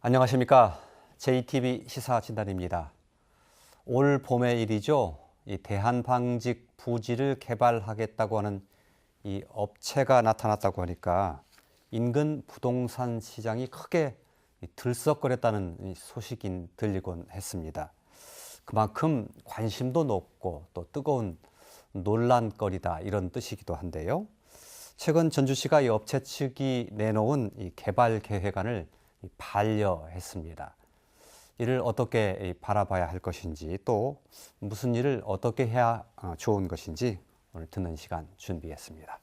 안녕하십니까. JTB 시사진단입니다. 올 봄의 일이죠. 이 대한방직 부지를 개발하겠다고 하는 이 업체가 나타났다고 하니까 인근 부동산 시장이 크게 들썩거렸다는 소식이 들리곤 했습니다. 그만큼 관심도 높고 또 뜨거운 논란거리다 이런 뜻이기도 한데요. 최근 전주시가 이 업체 측이 내놓은 이 개발 계획안을 반려했습니다. 이를 어떻게 바라봐야 할 것인지 또 무슨 일을 어떻게 해야 좋은 것인지 오늘 듣는 시간 준비했습니다.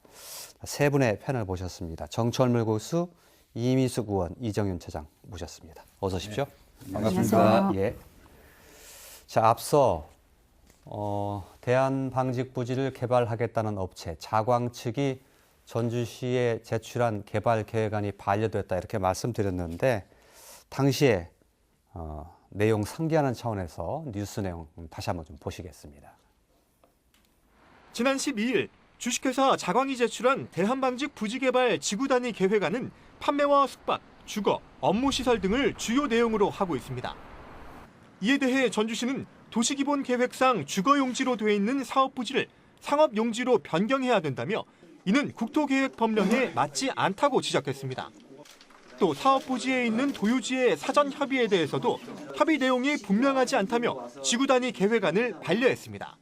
세 분의 패널 모셨습니다. 정철물 교수, 이미숙 의원, 이정윤 차장 모셨습니다. 어서 오십시오. 네. 반갑습니다. 예. 자, 앞서 대한방직부지를 개발하겠다는 업체 자광 측이 전주시에 제출한 개발 계획안이 반려됐다 이렇게 말씀드렸는데 당시에 내용 상기하는 차원에서 뉴스 내용 다시 한번 좀 보시겠습니다. 지난 12일 주식회사 자광이 제출한 대한방직 부지개발 지구단위 계획안은 판매와 숙박, 주거, 업무시설 등을 주요 내용으로 하고 있습니다. 이에 대해 전주시는 도시기본계획상 주거용지로 돼 있는 사업부지를 상업용지로 변경해야 된다며 이는 국토계획법령에 맞지 않다고 지적했습니다. 또 사업부지에 있는 도유지의 사전 협의에 대해서도 협의 내용이 분명하지 않다며 지구단위 계획안을 반려했습니다.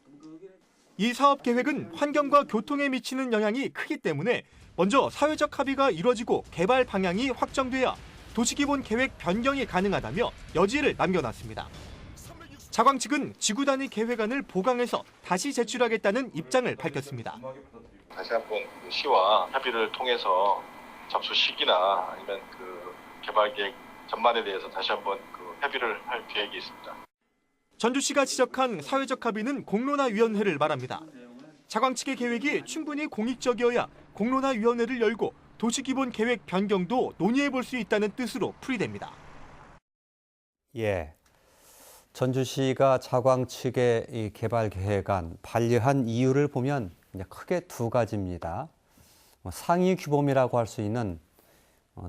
이 사업 계획은 환경과 교통에 미치는 영향이 크기 때문에 먼저 사회적 합의가 이뤄지고 개발 방향이 확정돼야 도시기본계획 변경이 가능하다며 여지를 남겨놨습니다. 자광 측은 지구단위 계획안을 보강해서 다시 제출하겠다는 입장을 밝혔습니다. 다시 한번 시와 협의를 통해서 접수 시기나 아니면 개발 계획 전반에 대해서 다시 한번 협의를 할 계획이 있습니다. 전주시가 지적한 사회적 합의는 공론화위원회를 말합니다. 자광 측의 계획이 충분히 공익적이어야 공론화위원회를 열고 도시기본계획 변경도 논의해볼 수 있다는 뜻으로 풀이됩니다. 예. 전주시가 자광 측의 이 개발 계획안 반려한 이유를 보면 크게 두 가지입니다. 상위 규범이라고 할 수 있는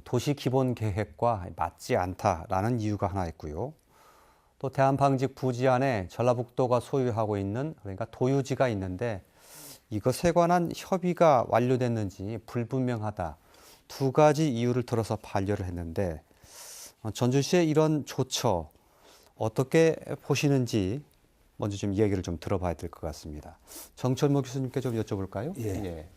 도시 기본 계획과 맞지 않다라는 이유가 하나 있고요. 또 대한방직 부지 안에 전라북도가 소유하고 있는 그러니까 도유지가 있는데 이것에 관한 협의가 완료됐는지 불분명하다. 두 가지 이유를 들어서 반려를 했는데 전주시의 이런 조처 어떻게 보시는지 먼저 좀 이야기를 좀 들어봐야 될 것 같습니다. 정철모 교수님께 좀 여쭤볼까요? 예. 예.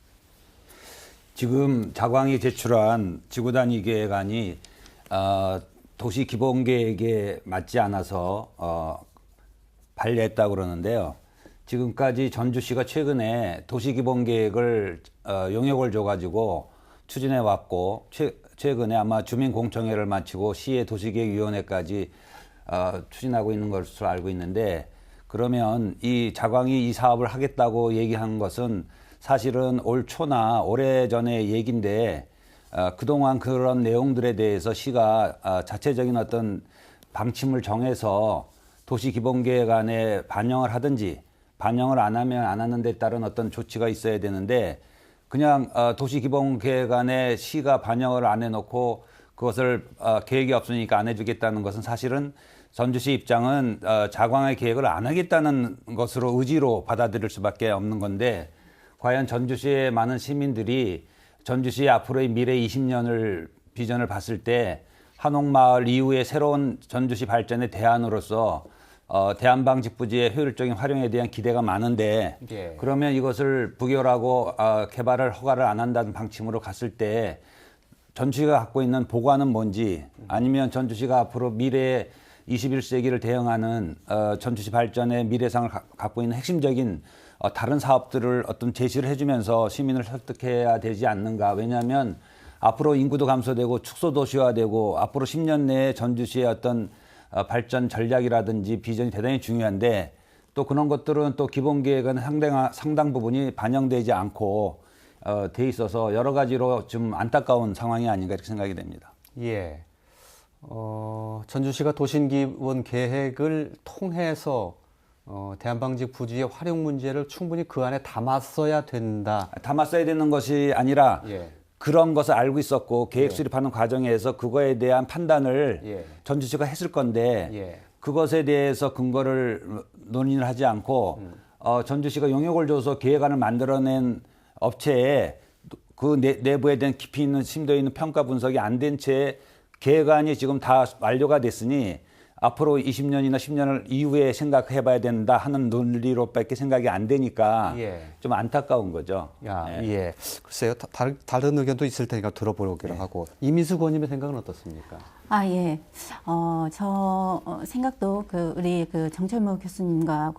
지금 자광이 제출한 지구단위 계획안이 도시 기본계획에 맞지 않아서 반려했다고 그러는데요. 지금까지 전주시가 최근에 도시 기본계획을 용역을 줘가지고 추진해 왔고 최근에 아마 주민공청회를 마치고 시의 도시계획위원회까지 추진하고 있는 것으로 알고 있는데 그러면 이 자광이 이 사업을 하겠다고 얘기한 것은 사실은 올 초나 오래전의 얘기인데 그동안 그런 내용들에 대해서 시가 자체적인 어떤 방침을 정해서 도시기본계획안에 반영을 하든지 반영을 안 하면 안 하는 데 따른 어떤 조치가 있어야 되는데 그냥 도시기본계획안에 시가 반영을 안 해놓고 그것을 계획이 없으니까 안 해주겠다는 것은 사실은 전주시 입장은 자광의 계획을 안 하겠다는 것으로 의지로 받아들일 수밖에 없는 건데 과연 전주시의 많은 시민들이 전주시의 앞으로의 미래 20년을 비전을 봤을 때 한옥마을 이후의 새로운 전주시 발전의 대안으로서 대한방직부지의 효율적인 활용에 대한 기대가 많은데 예. 그러면 이것을 부결하고 개발을 허가를 안 한다는 방침으로 갔을 때 전주시가 갖고 있는 보관은 뭔지 아니면 전주시가 앞으로 미래의 21세기를 대응하는 전주시 발전의 미래상을 갖고 있는 핵심적인 다른 사업들을 어떤 제시를 해주면서 시민을 설득해야 되지 않는가. 왜냐하면 앞으로 인구도 감소되고 축소도시화되고 앞으로 10년 내에 전주시의 어떤 발전 전략이라든지 비전이 대단히 중요한데 또 그런 것들은 또 기본계획은 상당 부분이 반영되지 않고 돼 있어서 여러 가지로 좀 안타까운 상황이 아닌가 이렇게 생각이 됩니다. 예. 전주시가 도심기본 계획을 통해서 대한방직 부지의 활용 문제를 충분히 그 안에 담았어야 된다. 담았어야 되는 것이 아니라 예. 그런 것을 알고 있었고 계획 수립하는 과정에서 그거에 대한 판단을 예. 전주시가 했을 건데 예. 그것에 대해서 근거를 논의를 하지 않고 전주시가 용역을 줘서 계획안을 만들어낸 업체에 그 내부에 대한 깊이 있는 심도 있는 평가 분석이 안 된 채 계획안이 지금 다 완료가 됐으니 앞으로 20년이나 10년을 이후에 생각해 봐야 된다 하는 논리로밖에 생각이 안 되니까 예. 좀 안타까운 거죠. 예. 글쎄요. 다른 의견도 있을 테니까 들어보기로 하고. 이민수 의원님의 생각은 어떻습니까? 예. 생각도 우리 정철모 교수님과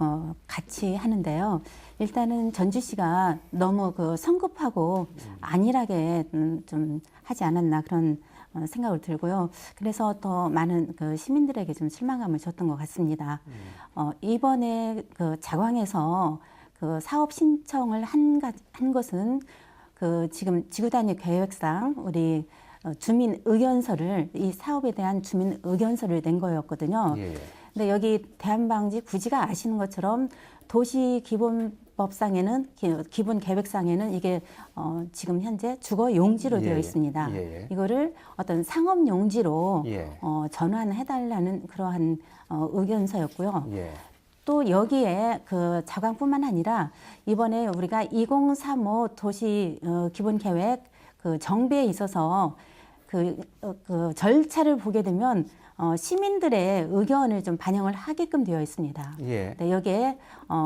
같이 하는데요. 일단은 전주시가 너무 성급하고 안일하게 좀 하지 않았나 그런 생각을 들고요. 그래서 더 많은 시민들에게 좀 실망감을 줬던 것 같습니다. 이번에 자광에서 사업 신청을 한 것은 지금 지구단위 계획상 우리 주민 의견서를 이 사업에 대한 주민 의견서를 낸 거였거든요. 예. 근데 여기 대한방지 구지가 아시는 것처럼 도시기본법상에는 기본 계획상에는 이게 지금 현재 주거 용지로 되어 있습니다. 예. 이거를 어떤 상업 용지로 예. 전환해달라는 그러한 의견서였고요. 예. 또 여기에 자광뿐만 아니라 이번에 우리가 2035 도시 기본 계획 정비에 있어서 절차를 보게 되면 시민들의 의견을 좀 반영을 하게끔 되어 있습니다. 예. 네, 여기에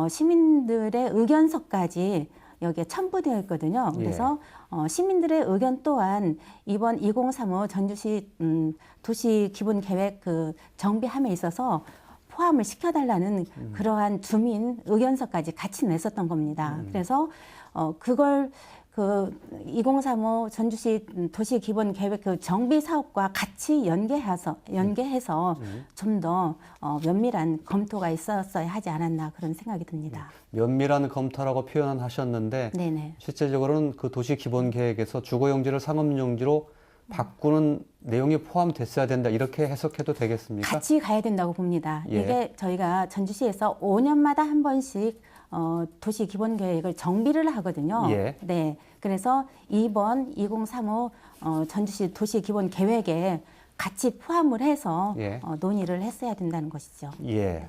시민들의 의견서까지 여기에 첨부되어 있거든요. 그래서 시민들의 의견 또한 이번 2035 전주시 도시 기본 계획 정비함에 있어서 포함을 시켜달라는 그러한 주민 의견서까지 같이 냈었던 겁니다. 그래서 그걸 2035 전주시 도시 기본 계획 정비 사업과 같이 연계해서 좀 더 면밀한 검토가 있었어야 하지 않았나 그런 생각이 듭니다. 면밀한 검토라고 표현하셨는데 네네. 실제적으로는 그 도시 기본 계획에서 주거 용지를 상업 용지로 바꾸는 내용이 포함됐어야 된다 이렇게 해석해도 되겠습니까? 같이 가야 된다고 봅니다. 예. 이게 저희가 전주시에서 5년마다 한 번씩 도시 기본 계획을 정비를 하거든요. 예. 네. 그래서 이번 2035 전주시 도시 기본 계획에 같이 포함을 해서 예. 논의를 했어야 된다는 것이죠. 예.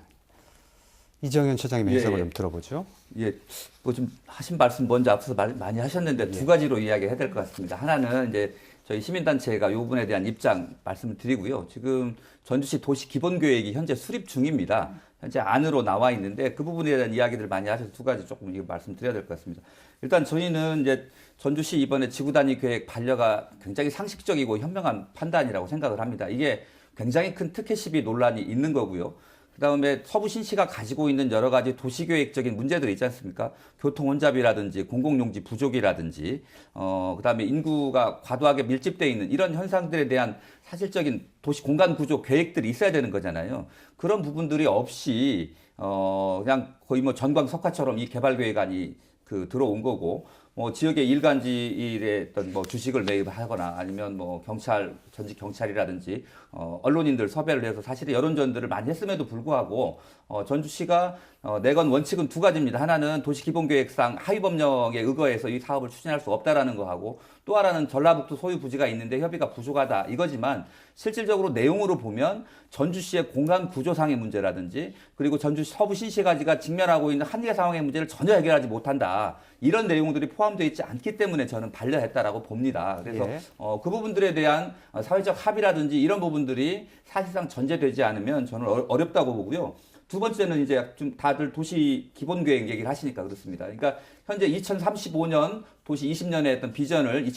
이정현 처장님의 해석을 예. 좀 들어보죠. 예, 뭐 좀 하신 말씀 먼저 앞서서 많이 하셨는데 두 가지로 이야기해야 될 것 같습니다. 하나는 이제 저희 시민단체가 이 부분에 대한 입장 말씀을 드리고요. 지금 전주시 도시 기본계획이 현재 수립 중입니다. 현재 안으로 나와 있는데 그 부분에 대한 이야기들 많이 하셔서 두 가지 조금 말씀드려야 될 것 같습니다. 일단 저희는 이제 전주시 이번에 지구단위 계획 반려가 굉장히 상식적이고 현명한 판단이라고 생각을 합니다. 이게 굉장히 큰 특혜 시비 논란이 있는 거고요. 그다음에 서부신시가 가지고 있는 여러 가지 도시계획적인 문제들이 있지 않습니까? 교통 혼잡이라든지 공공용지 부족이라든지 그다음에 인구가 과도하게 밀집되어 있는 이런 현상들에 대한 사실적인 도시 공간 구조 계획들이 있어야 되는 거잖아요. 그런 부분들이 없이 그냥 거의 뭐 전광석화처럼 이 개발 계획안이 들어온 거고 지역의 일간지일의 어떤 주식을 매입하거나 아니면 경찰, 전직 경찰이라든지 언론인들 섭외를 해서 사실은 여론전들을 많이 했음에도 불구하고 전주시가 내건 원칙은 두 가지입니다. 하나는 도시기본계획상 하위법령에 의거해서 이 사업을 추진할 수 없다라는 거하고 또 하나는 전라북도 소유 부지가 있는데 협의가 부족하다 이거지만 실질적으로 내용으로 보면 전주시의 공간 구조상의 문제라든지 그리고 전주시 서부신시가지가 직면하고 있는 한계 상황의 문제를 전혀 해결하지 못한다. 이런 내용들이 포함되어 있지 않기 때문에 저는 반려했다라고 봅니다. 그래서 예. 그 부분들에 대한 사회적 합의라든지 이런 부분들이 사실상 전제되지 않으면 저는 어렵다고 보고요. 두 번째는 이제 좀 다들 도시 기본계획 얘기를 하시니까 그렇습니다. 그러니까 현재 2035년 도시 20년의 어떤 비전을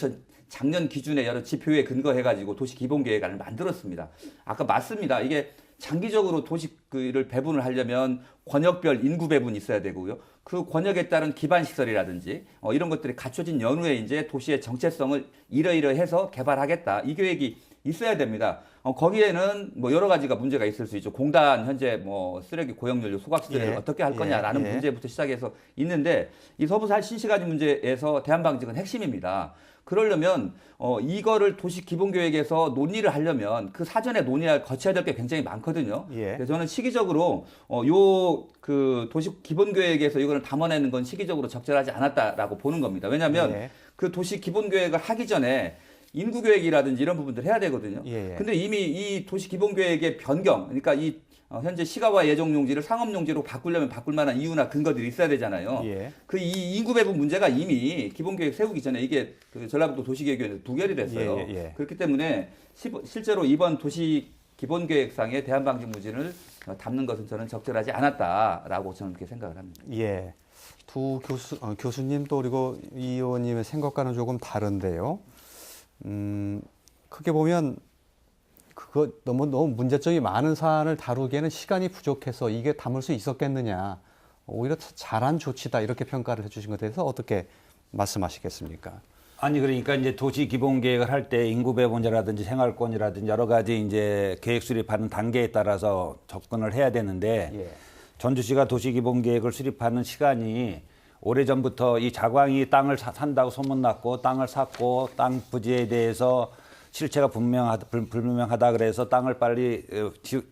작년 기준의 여러 지표에 근거해가지고 도시 기본계획안을 만들었습니다. 아까 맞습니다. 이게 장기적으로 도시를 배분을 하려면 권역별 인구 배분이 있어야 되고요. 그 권역에 따른 기반 시설이라든지 이런 것들이 갖춰진 연후에 이제 도시의 정체성을 이러이러해서 개발하겠다. 이 계획이 있어야 됩니다. 거기에는 여러 가지가 문제가 있을 수 있죠. 공단 현재 쓰레기 고용연료 소각시설을 예. 어떻게 할 거냐라는 예. 문제부터 시작해서 있는데 이 서부살 신시가지 문제에서 대한방직은 핵심입니다. 그러려면 이거를 도시 기본계획에서 논의를 하려면 그 사전에 논의를 거쳐야 될 게 굉장히 많거든요. 예. 그래서 저는 시기적으로 도시 기본계획에서 이거를 담아내는 건 시기적으로 적절하지 않았다라고 보는 겁니다. 왜냐하면 예. 그 도시 기본 계획을 하기 전에 인구 계획이라든지 이런 부분들 해야 되거든요. 예. 근데 이미 이 도시 기본 계획의 변경, 그러니까 이 현재 시가와 예정 용지를 상업 용지로 바꾸려면 바꿀 만한 이유나 근거들이 있어야 되잖아요. 예. 그 이 인구 배분 문제가 이미 기본 계획 세우기 전에 이게 그 전라북도 도시계획위원회에서 부결이 됐어요. 그렇기 때문에 실제로 이번 도시 기본 계획상에 대한 방직 부지를 담는 것은 저는 적절하지 않았다라고 저는 그렇게 생각을 합니다. 예. 두 교수님도 그리고 이 의원님의 생각과는 조금 다른데요. 크게 보면 그거 너무 문제점이 많은 사안을 다루기에는 시간이 부족해서 이게 담을 수 있었겠느냐. 오히려 잘한 조치다 이렇게 평가를 해주신 것에 대해서 어떻게 말씀하시겠습니까? 아니 그러니까 이제 도시 기본 계획을 할 때 인구 배분제라든지 생활권이라든지 여러 가지 이제 계획 수립하는 단계에 따라서 접근을 해야 되는데 예. 전주시가 도시 기본 계획을 수립하는 시간이 오래전부터 이 자광이 땅을 산다고 소문났고 땅을 샀고 땅 부지에 대해서 실체가 불명하다 그래서 땅을 빨리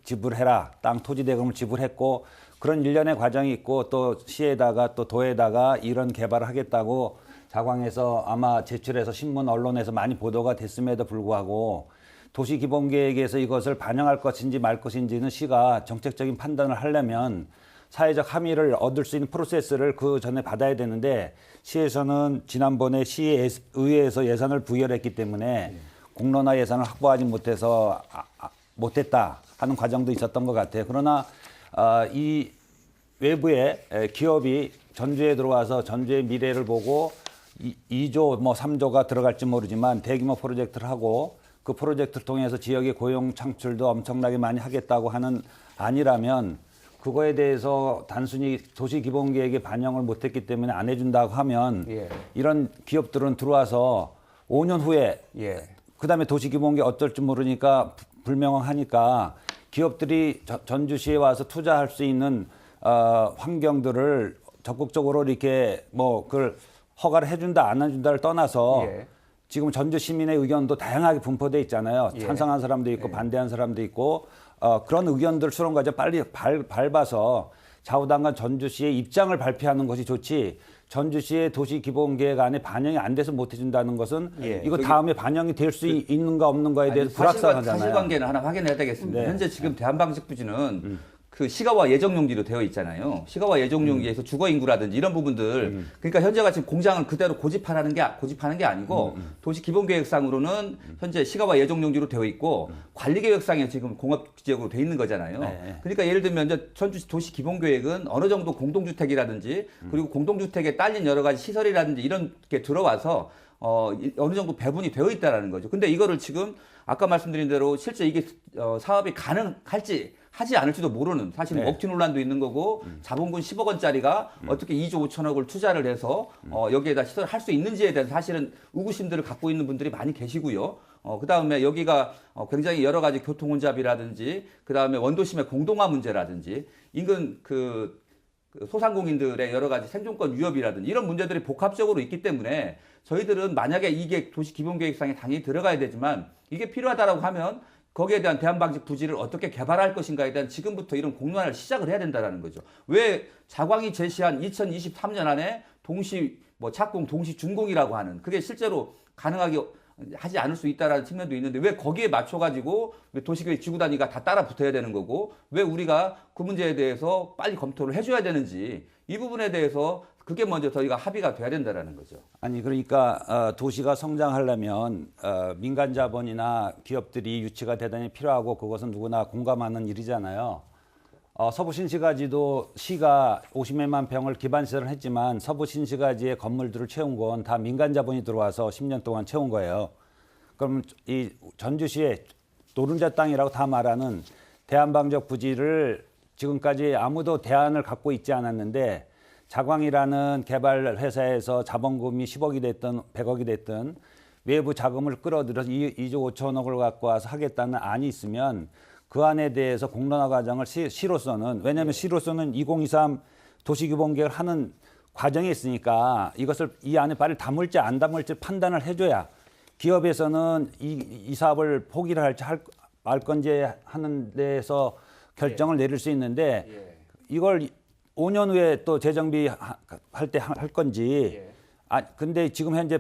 지불해라. 땅 토지 대금을 지불했고 그런 일련의 과정이 있고 또 시에다가 또 도에다가 이런 개발을 하겠다고 자광에서 아마 제출해서 신문 언론에서 많이 보도가 됐음에도 불구하고 도시기본계획에서 이것을 반영할 것인지 말 것인지는 시가 정책적인 판단을 하려면 사회적 합의를 얻을 수 있는 프로세스를 그 전에 받아야 되는데 시에서는 지난번에 시의회에서 예산을 부여했기 때문에 공론화 예산을 확보하지 못했다 하는 과정도 있었던 것 같아요. 그러나 이 외부의 기업이 전주에 들어와서 전주의 미래를 보고 2조, 3조가 들어갈지 모르지만 대규모 프로젝트를 하고 그 프로젝트를 통해서 지역의 고용 창출도 엄청나게 많이 하겠다고 하는 아니라면 그거에 대해서 단순히 도시기본계획에 반영을 못했기 때문에 안 해준다고 하면 이런 기업들은 들어와서 5년 후에 그다음에 도시기본계획 어떨지 모르니까 불명확하니까 기업들이 전주시에 와서 투자할 수 있는 환경들을 적극적으로 이렇게 그걸 허가를 해준다 안 해준다를 떠나서 지금 전주 시민의 의견도 다양하게 분포돼 있잖아요. 찬성한 사람도 있고 반대한 사람도 있고 그런 의견들 수렴과정 빨리 밟아서 좌우당간 전주시의 입장을 발표하는 것이 좋지. 전주시의 도시기본계획안에 반영이 안 돼서 못 해준다는 것은 이거 다음에 반영이 될 수 있는가 없는가에 대해서 불확실하잖아요. 사실관계는 하나 확인해야 되겠습니다. 현재 지금 대한방직부지는 그 시가와 예정용지로 되어 있잖아요. 시가와 예정용지에서 주거인구라든지 이런 부분들. 그러니까 현재가 지금 공장을 그대로 고집하는 게 아니고 도시기본계획상으로는 현재 시가와 예정용지로 되어 있고 관리계획상에 지금 공업지역으로 되어 있는 거잖아요. 그러니까 예를 들면 이제 전주 도시기본계획은 어느 정도 공동주택이라든지 그리고 공동주택에 딸린 여러 가지 시설이라든지 이런 게 들어와서 어느 정도 배분이 되어 있다라는 거죠. 근데 이거를 지금 아까 말씀드린 대로 실제 이게 사업이 가능할지 하지 않을지도 모르는 사실은 먹튀 논란도 있는 거고 자본금 10억 원짜리가 어떻게 2조 5천억을 투자를 해서 여기에다 시설을 할 수 있는지에 대한 사실은 의구심들을 갖고 있는 분들이 많이 계시고요. 그다음에 여기가 굉장히 여러 가지 교통 혼잡이라든지 그다음에 원도심의 공동화 문제라든지 인근 그 소상공인들의 여러 가지 생존권 위협이라든지 이런 문제들이 복합적으로 있기 때문에 저희들은 만약에 이게 도시기본계획상에 당연히 들어가야 되지만 이게 필요하다라고 하면 거기에 대한 대한방직 부지를 어떻게 개발할 것인가에 대한 지금부터 이런 공론화를 시작을 해야 된다는 거죠. 왜 자광이 제시한 2023년 안에 착공 동시 준공이라고 하는 그게 실제로 가능하게 하지 않을 수 있다라는 측면도 있는데 왜 거기에 맞춰가지고 왜 도시계획 지구단위가 다 따라 붙어야 되는 거고 왜 우리가 그 문제에 대해서 빨리 검토를 해줘야 되는지 이 부분에 대해서 그게 먼저 저희가 합의가 돼야 된다는 거죠. 아니 그러니까 도시가 성장하려면 민간 자본이나 기업들이 유치가 대단히 필요하고 그것은 누구나 공감하는 일이잖아요. 서부신시가지도 시가 50만 평을 기반시설을 했지만 서부신시가지의 건물들을 채운 건 다 민간 자본이 들어와서 10년 동안 채운 거예요. 그럼 이 전주시의 노른자 땅이라고 다 말하는 대한방적 부지를 지금까지 아무도 대안을 갖고 있지 않았는데 자광이라는 개발 회사에서 자본금이 10억이 됐든 100억이 됐든 외부 자금을 끌어들여서 2조 5천억을 갖고 와서 하겠다는 안이 있으면 그 안에 대해서 공론화 과정을 시로서는 왜냐하면 시로서는 2023 도시기본계획을 하는 과정이 있으니까 이것을 이 안에 빨리 담을지 안 담을지 판단을 해줘야 기업에서는 이 사업을 포기를 할지 말 건지 하는 데서 결정을 내릴 수 있는데 이걸 5년 후에 또 재정비 할 때 할 건지 근데 지금 현재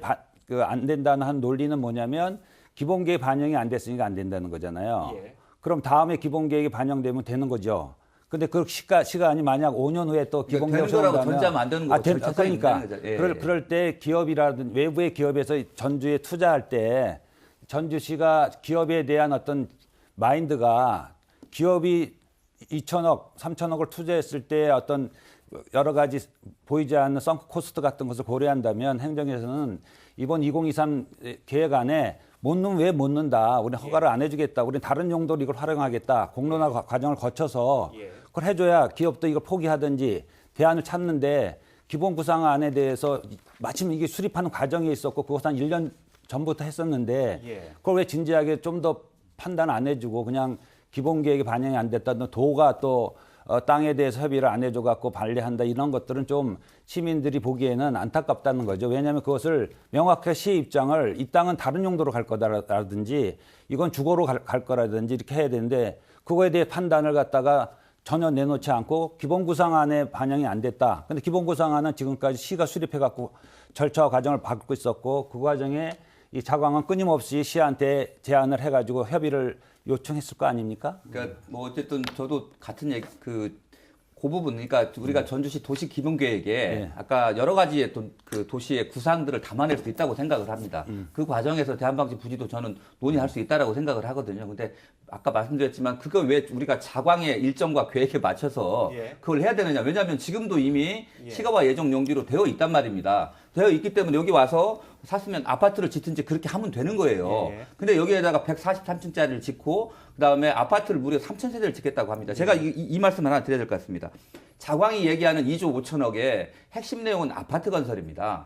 안 된다는 한 논리는 뭐냐면 기본계획 반영이 안 됐으니까 안 된다는 거잖아요. 그럼 다음에 기본계획이 반영되면 되는 거죠. 근데 그 시간이 만약 5년 후에 또 기본계획 되는 거라고 세운다면 전제하면 안 되는 거고 절차상에 그러니까 있는 거죠. 예. 그럴 때 기업이라든 외부의 기업에서 전주에 투자할 때 전주시가 기업에 대한 어떤 마인드가 기업이 2천억, 3천억을 투자했을 때 어떤 여러 가지 보이지 않는 썬크 코스트 같은 것을 고려한다면 행정에서는 이번 2023 계획안에 왜 못 넣는다. 우리는 허가를 안 해주겠다. 우리는 다른 용도로 이걸 활용하겠다. 공론화 과정을 거쳐서 그걸 해줘야 기업도 이걸 포기하든지 대안을 찾는데 기본 구상안에 대해서 마침 이게 수립하는 과정에 있었고 그것 한 1년 전부터 했었는데 그걸 왜 진지하게 좀 더 판단 안 해주고 그냥 기본 계획이 반영이 안 됐다는 도가 또 땅에 대해서 협의를 안 해줘갖고 반대한다 이런 것들은 좀 시민들이 보기에는 안타깝다는 거죠. 왜냐하면 그것을 명확하게 시의 입장을 이 땅은 다른 용도로 갈 거다라든지 이건 주거로 갈 거라든지 이렇게 해야 되는데 그거에 대해 판단을 갖다가 전혀 내놓지 않고 기본구상안에 반영이 안 됐다. 근데 기본구상안은 지금까지 시가 수립해갖고 절차와 과정을 밟고 있었고 그 과정에 이 자광은 끊임없이 시한테 제안을 해가지고 협의를 요청했을 거 아닙니까? 그러니까 뭐 어쨌든 저도 같은 얘기 그 부분 그러니까 우리가 전주시 도시 기본 계획에 아까 여러 가지의 그 도시의 구상들을 담아낼 수 있다고 생각을 합니다. 그 과정에서 대한방지 부지도 저는 논의할 수 있다라고 생각을 하거든요. 근데 아까 말씀드렸지만 그걸 왜 우리가 자광의 일정과 계획에 맞춰서 그걸 해야 되느냐? 왜냐하면 지금도 이미 시가와 예정 용지로 되어 있단 말입니다. 되어 있기 때문에 여기 와서 샀으면 아파트를 짓든지 그렇게 하면 되는 거예요. 근데 여기에다가 143층짜리를 짓고 그다음에 아파트를 무려 3,000세대를 짓겠다고 합니다. 제가 이 말씀 하나 드려야 될 것 같습니다. 자광이 얘기하는 2조 5천억의 핵심 내용은 아파트 건설입니다.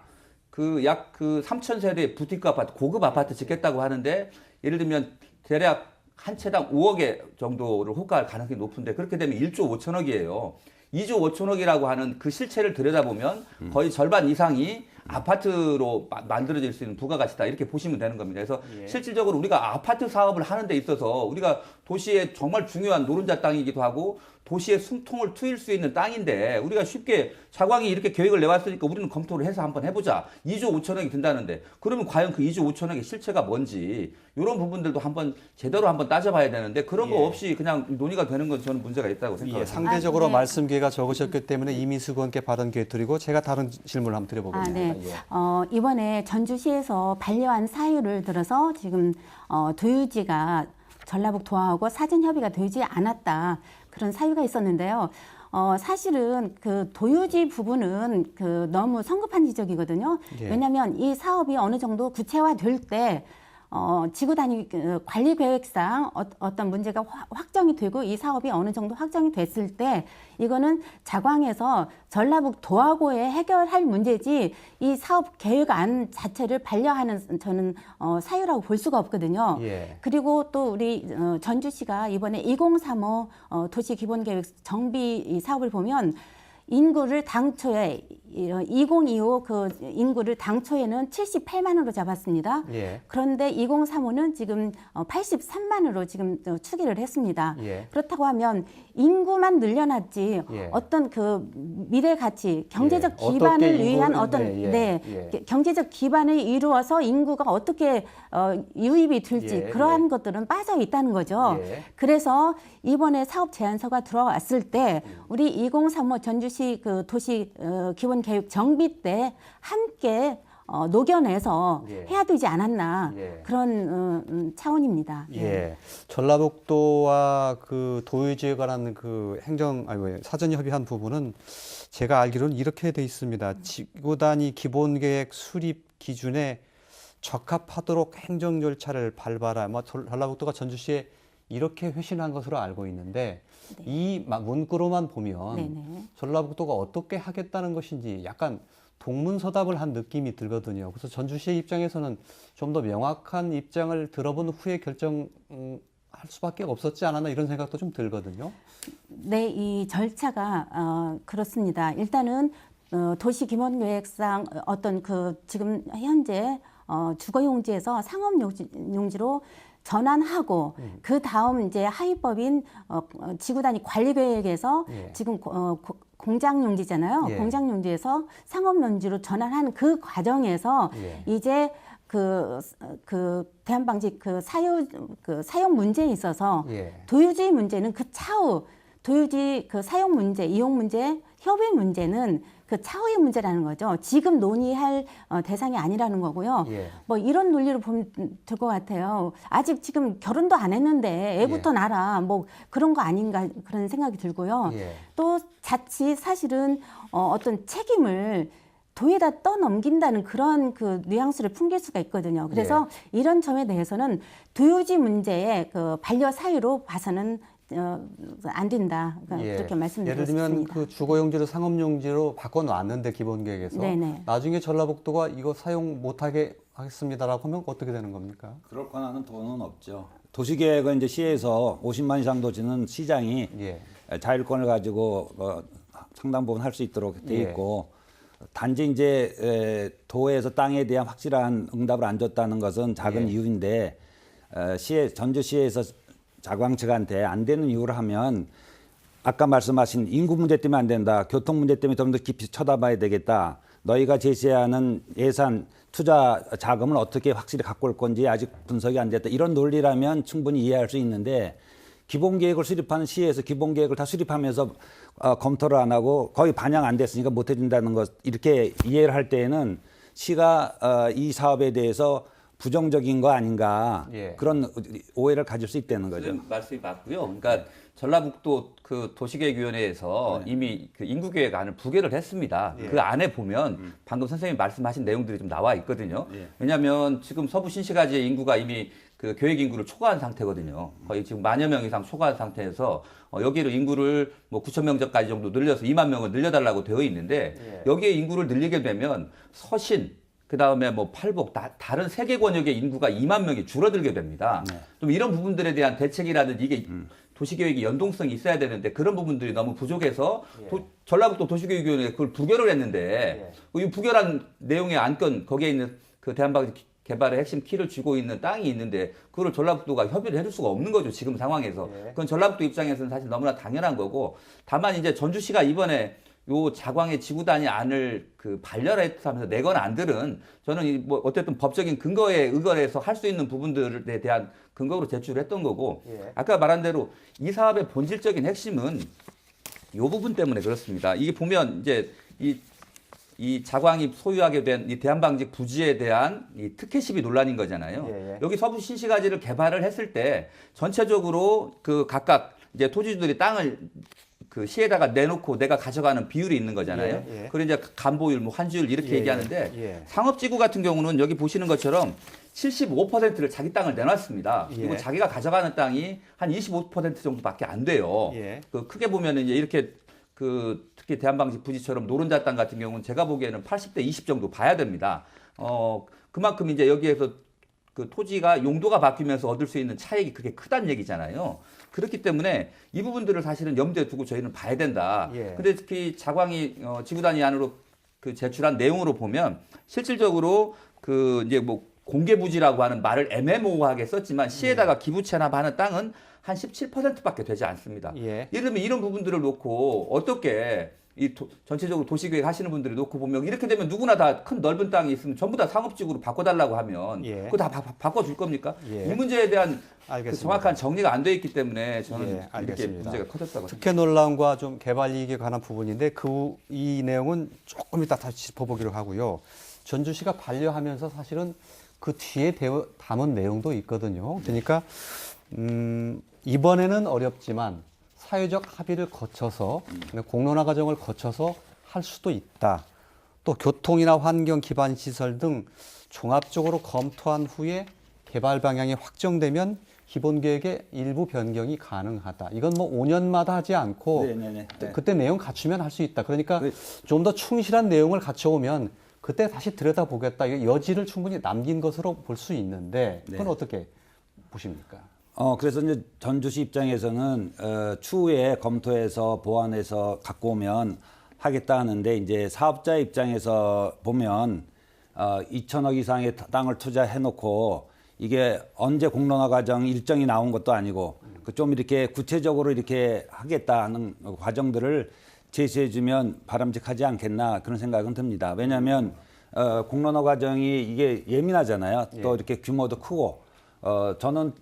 그 3,000세대 부티크 아파트, 고급 아파트 짓겠다고 하는데 예를 들면 대략 한 채당 5억에 정도를 호가할 가능성이 높은데 그렇게 되면 1조 5천억이에요. 2조 5천억이라고 하는 그 실체를 들여다보면 거의 절반 이상이 아파트로 만들어질 수 있는 부가가치다 이렇게 보시면 되는 겁니다. 그래서 실질적으로 우리가 아파트 사업을 하는 데 있어서 우리가 도시의 정말 중요한 노른자 땅이기도 하고 도시의 숨통을 트일 수 있는 땅인데 우리가 쉽게 자광이 이렇게 계획을 내왔으니까 우리는 검토를 해서 한번 해보자. 2조 5천억이 든다는데 그러면 과연 그 2조 5천억의 실체가 뭔지 이런 부분들도 제대로 한번 따져봐야 되는데 그런 거 없이 그냥 논의가 되는 건 저는 문제가 있다고 생각합니다. 상대적으로 네. 말씀 기회가 적으셨기 때문에 이민수 의원께 발언 기회 드리고 제가 다른 질문을 한번 드려보겠습니다. 네. 이번에 전주시에서 반려한 사유를 들어서 지금 도유지가 전라북 도하고 사전 협의가 되지 않았다. 그런 사유가 있었는데요. 사실은 그 도유지 부분은 너무 성급한 지적이거든요. 왜냐하면 이 사업이 어느 정도 구체화될 때 지구 단위 관리 계획상 어떤 문제가 확정이 되고 이 사업이 어느 정도 확정이 됐을 때 이거는 자광에서 전라북 도하고에 해결할 문제지 이 사업 계획안 자체를 반려하는 저는 사유라고 볼 수가 없거든요. 그리고 또 우리 전주시가 이번에 2035 도시 기본계획 정비 사업을 보면 인구를 당초에 2025 그 인구를 당초에는 78만으로 잡았습니다. 그런데 2035는 지금 83만으로 지금 추계를 했습니다. 그렇다고 하면 인구만 늘려놨지 어떤 그 미래 가치, 경제적 기반을 위한 경제적 기반을 이루어서 인구가 어떻게 유입이 될지 그러한 것들은 빠져 있다는 거죠. 그래서 이번에 사업 제안서가 들어왔을 때 우리 2035 전주시 그 도시 기본 계획 정비 때 함께 녹여내서 해야 되지 않았나 그런 차원입니다. 전라북도와 그 도유지에 관한 그 사전 협의한 부분은 제가 알기로는 이렇게 돼 있습니다. 지구 단위 기본 계획 수립 기준에 적합하도록 행정 절차를 밟아라. 전라북도가 전주시에 이렇게 회신한 것으로 알고 있는데 이 문구로만 보면 전라북도가 어떻게 하겠다는 것인지 약간 동문서답을 한 느낌이 들거든요. 그래서 전주시의 입장에서는 좀 더 명확한 입장을 들어본 후에 결정할 수밖에 없었지 않았나 이런 생각도 좀 들거든요. 네, 이 절차가 그렇습니다. 일단은 도시기본계획상 어떤 지금 현재 주거용지에서 상업용지로 전환하고 그 다음 이제 하위법인 지구단위 관리계획에서 지금 공장용지잖아요. 공장용지에서 상업용지로 전환한 그 과정에서 이제 그 대한방직 사용 문제에 있어서 예. 도유지 문제는 그 차후 도유지 그 사용 문제, 이용 문제, 협의 문제는 그 차후의 문제라는 거죠. 지금 논의할 대상이 아니라는 거고요. 예. 뭐 이런 논리로 보면 될 것 같아요. 아직 지금 결혼도 안 했는데 애부터 낳아라 뭐 그런 거 아닌가 그런 생각이 들고요. 예. 또 자칫 사실은 어떤 책임을 도에다 떠넘긴다는 그런 그 뉘앙스를 풍길 수가 있거든요. 그래서 이런 점에 대해서는 도유지 문제의 그 반려 사유로 봐서는 안 된다. 그러니까 예. 그렇게 말씀드리고 예를 들면 싶습니다. 그 주거용지를 상업용지로 바꿔놨는데 기본계획에서 네네. 나중에 전라북도가 이거 사용 못하게 하겠습니다라고 하면 어떻게 되는 겁니까? 그럴 권한은 돈은 없죠. 도시계획은 이제 시에서 50만 이상 도시는 시장이 예. 자율권을 가지고 상당 부분 할 수 있도록 돼 예. 있고 단지 이제 도에서 땅에 대한 확실한 응답을 안 줬다는 것은 작은 예. 이유인데 전주시에서 자광 측한테 안 되는 이유를 하면 아까 말씀하신 인구 문제 때문에 안 된다. 교통 문제 때문에 좀 더 깊이 쳐다봐야 되겠다. 너희가 제시하는 예산 투자 자금을 어떻게 확실히 갖고 올 건지 아직 분석이 안 됐다. 이런 논리라면 충분히 이해할 수 있는데 기본계획을 수립하는 시에서 기본계획을 다 수립하면서 검토를 안 하고 거의 반영 안 됐으니까 못 해준다는 것 이렇게 이해를 할 때에는 시가 이 사업에 대해서 부정적인 거 아닌가 예. 그런 오해를 가질 수 있다는 거죠. 선생님 말씀이 맞고요. 그러니까 전라북도 그 도시계획위원회에서 이미 그 인구계획안을 부결을 했습니다. 그 안에 보면 방금 선생님이 말씀하신 내용들이 좀 나와 있거든요. 왜냐하면 지금 서부 신시가지의 인구가 이미 그 계획 인구를 초과한 상태거든요. 거의 지금 10,000여 명 이상 초과한 상태에서 여기로 인구를 뭐 9,000명 전까지 정도 늘려서 2만 명을 늘려달라고 되어 있는데 여기에 인구를 늘리게 되면 서신 그다음에 뭐 팔복 다른 세계 권역의 인구가 2만 명이 줄어들게 됩니다. 좀 이런 부분들에 대한 대책이라든지 이게 도시계획이 연동성이 있어야 되는데 그런 부분들이 너무 부족해서 전라북도 도시계획위원회가 그걸 부결을 했는데 이 부결한 내용의 안건 거기에 있는 그 대한방직 개발의 핵심 키를 쥐고 있는 땅이 있는데 그걸 전라북도가 협의를 해줄 수가 없는 거죠. 지금 상황에서. 그건 전라북도 입장에서는 사실 너무나 당연한 거고 다만 이제 전주시가 이번에 요 자광의 지구단위 안을 그 반려하면서 내건 안들은 저는 뭐 어쨌든 법적인 근거에 의거해서 할 수 있는 부분들에 대한 근거로 제출을 했던 거고 아까 말한 대로 이 사업의 본질적인 핵심은 요 부분 때문에 그렇습니다. 이게 보면 이제 이 자광이 소유하게 된 이 대한방직 부지에 대한 이 특혜 시비 논란인 거잖아요. 여기 서부 신시가지를 개발을 했을 때 전체적으로 그 각각 이제 토지주들이 땅을 그 시에다가 내놓고 내가 가져가는 비율이 있는 거잖아요. 그리고 이제 간보율, 뭐 환주율 이렇게 얘기하는데 상업지구 같은 경우는 여기 보시는 것처럼 75%를 자기 땅을 내놨습니다. 그리고 자기가 가져가는 땅이 한 25% 정도밖에 안 돼요. 그 크게 보면은 이제 이렇게 그 특히 대한방직 부지처럼 노른자 땅 같은 경우는 제가 보기에는 80대 20 정도 봐야 됩니다. 그만큼 이제 여기에서 그 토지가 용도가 바뀌면서 얻을 수 있는 차익이 그렇게 크다는 얘기잖아요. 그렇기 때문에 이 부분들을 사실은 염두에 두고 저희는 봐야 된다. 근데 특히 자광이 지구단위 안으로 그 제출한 내용으로 보면 실질적으로 그 이제 뭐 공개부지라고 하는 말을 애매모호하게 썼지만 시에다가 기부 체납하는 땅은 한 17%밖에 되지 않습니다. 예를 들면 이런 부분들을 놓고 어떻게 전체적으로 도시계획 하시는 분들이 놓고 보면 이렇게 되면 누구나 다 큰 넓은 땅이 있으면 전부 다 상업지구로 바꿔달라고 하면 그거 다 바꿔줄 겁니까? 이 문제에 대한 그 정확한 정리가 안 돼 있기 때문에 저는 이렇게 문제가 커졌다고 특혜 논란과 좀 개발 이익에 관한 부분인데 이 내용은 조금 이따 다시 짚어보기로 하고요. 전주시가 반려하면서 사실은 그 뒤에 담은 내용도 있거든요. 그러니까 이번에는 어렵지만 사회적 합의를 거쳐서 공론화 과정을 거쳐서 할 수도 있다. 또 교통이나 환경 기반 시설 등 종합적으로 검토한 후에 개발 방향이 확정되면 기본 계획의 일부 변경이 가능하다. 이건 뭐 5년마다 하지 않고 그때 내용 갖추면 할 수 있다. 그러니까 좀 더 충실한 내용을 갖춰오면 그때 다시 들여다보겠다. 이 여지를 충분히 남긴 것으로 볼 수 있는데 그건 어떻게 보십니까? 그래서 이제 전주시 입장에서는 추후에 검토해서 보완해서 갖고 오면 하겠다 하는데 이제 사업자 입장에서 보면 2천억 이상의 땅을 투자해놓고 이게 언제 공론화 과정 일정이 나온 것도 아니고 좀 이렇게 구체적으로 이렇게 하겠다는 과정들을 제시해주면 바람직하지 않겠나 그런 생각은 듭니다. 왜냐하면 공론화 과정이 이게 예민하잖아요. 예. 또 이렇게 규모도 크고 저는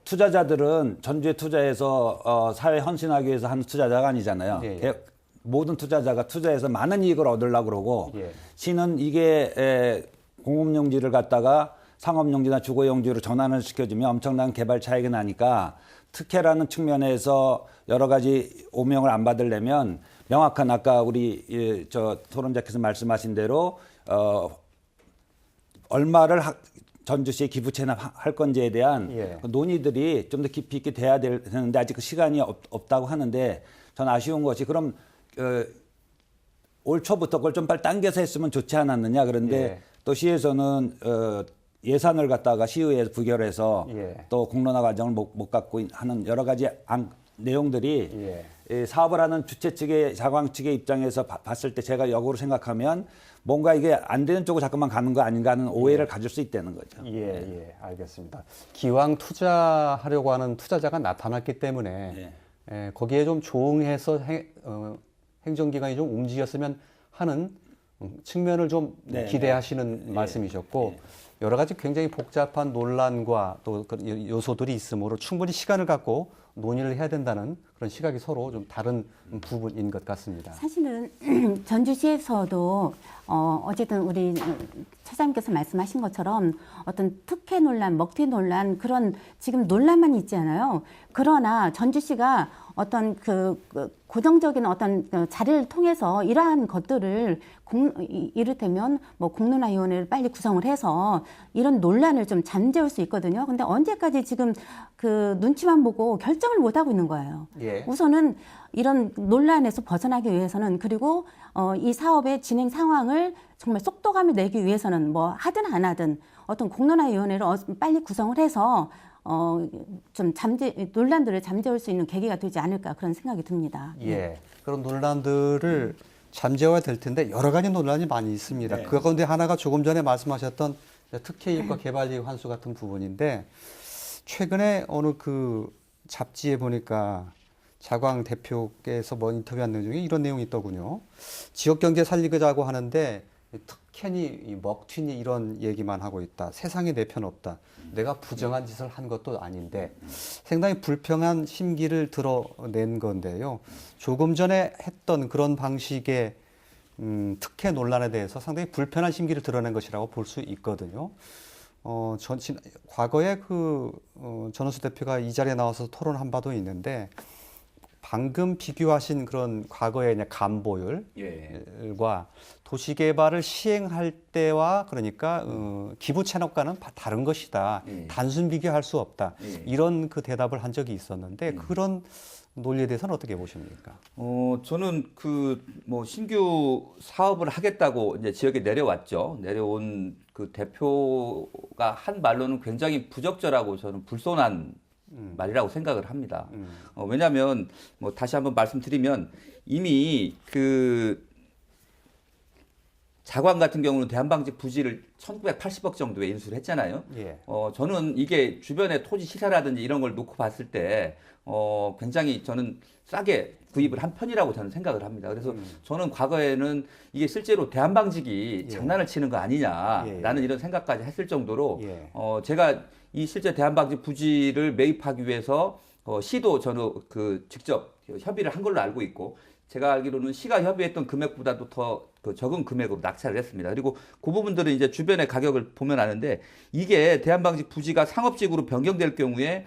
투자자들은 전주에 투자해서 사회 헌신하기 위해서 하는 투자자가 아니잖아요. 예. 모든 투자자가 투자해서 많은 이익을 얻으려고 그러고 예. 시는 이게 공업용지를 갖다가 상업용지나 주거용지로 전환을 시켜주면 엄청난 개발 차익이 나니까 특혜라는 측면에서 여러 가지 오명을 안 받으려면 명확한 아까 우리 저 토론자께서 말씀하신 대로 얼마를 전주시에 기부 체납할 건지에 대한 예. 논의들이 좀 더 깊이 있게 돼야 되는데 아직 그 시간이 없다고 하는데 전 아쉬운 것이 그럼 올 초부터 그걸 좀 빨리 당겨서 했으면 좋지 않았느냐. 그런데 예. 또 시에서는 예산을 갖다가 시의회에서 부결해서 예. 또 공론화 과정을 못 갖고 하는 여러 가지 내용들이 예. 이 사업을 하는 주체 측의 자광 측의 입장에서 봤을 때 제가 역으로 생각하면 뭔가 이게 안 되는 쪽으로 자꾸만 가는 거 아닌가 하는 오해를 가질 수 있다는 거죠. 예, 알겠습니다. 기왕 투자하려고 하는 투자자가 나타났기 때문에 거기에 좀 조응해서 행정기관이 좀 움직였으면 하는 측면을 좀 기대하시는 말씀이셨고 여러 가지 굉장히 복잡한 논란과 또 요소들이 있으므로 충분히 시간을 갖고 논의를 해야 된다는 그런 시각이 서로 좀 다른 부분인 것 같습니다. 사실은 전주시에서도 어쨌든 우리 차장님께서 말씀하신 것처럼 어떤 특혜 논란, 먹튀 논란 그런 지금 논란만 있지 않아요. 그러나 전주시가 어떤 고정적인 어떤 자리를 통해서 이러한 것들을 이를테면 뭐 공론화위원회를 빨리 구성을 해서 이런 논란을 좀 잠재울 수 있거든요. 근데 언제까지 지금 그 눈치만 보고 결정을 못 하고 있는 거예요. 예. 우선은 이런 논란에서 벗어나기 위해서는 그리고 이 사업의 진행 상황을 정말 속도감을 내기 위해서는 뭐 하든 안 하든 어떤 공론화위원회를 빨리 구성을 해서 좀 논란들을 잠재울 수 있는 계기가 되지 않을까 그런 생각이 듭니다. 예. 그런 논란들을 잠재워야 될 텐데 여러 가지 논란이 많이 있습니다. 그 가운데 하나가 조금 전에 말씀하셨던 특혜이익과 개발이익 환수 같은 부분인데 최근에 어느 그 잡지에 보니까 자광 대표께서 뭐 인터뷰한 내용 중에 이런 내용이 있더군요. 지역 경제 살리자고 하는데 특혜니 먹튀니 이런 얘기만 하고 있다. 세상에 내 편 없다. 내가 부정한 짓을 한 것도 아닌데 상당히 불평한 심기를 드러낸 건데요. 조금 전에 했던 그런 방식의 특혜 논란에 대해서 상당히 불편한 심기를 드러낸 것이라고 볼 수 있거든요. 과거에 전원수 대표가 이 자리에 나와서 토론한 바도 있는데 방금 비교하신 그런 과거의 감보율과 도시개발을 시행할 때와 그러니까 기부 체납과는 다른 것이다. 단순 비교할 수 없다. 이런 그 대답을 한 적이 있었는데 그런 논리에 대해서는 어떻게 보십니까? 저는 뭐 신규 사업을 하겠다고 이제 지역에 내려왔죠. 내려온 그 대표가 한 말로는 굉장히 부적절하고 저는 불손한 말이라고 생각을 합니다. 왜냐하면 뭐 다시 한번 말씀드리면 이미 자광 같은 경우는 대한방직 부지를 1980억 정도에 인수를 했잖아요. 예. 저는 이게 주변의 토지 시세라든지 이런 걸 놓고 봤을 때 굉장히 저는 싸게 구입을 한 편이라고 저는 생각을 합니다. 그래서 저는 과거에는 이게 실제로 대한방직이 장난을 치는 거 아니냐라는 이런 생각까지 했을 정도로 제가 이 실제 대한방직 부지를 매입하기 위해서 시도 저는 직접 협의를 한 걸로 알고 있고 제가 알기로는 시가 협의했던 금액보다도 더 적은 금액으로 낙찰을 했습니다. 그리고 그 부분들은 이제 주변의 가격을 보면 아는데 이게 대한방직 부지가 상업지구로 변경될 경우에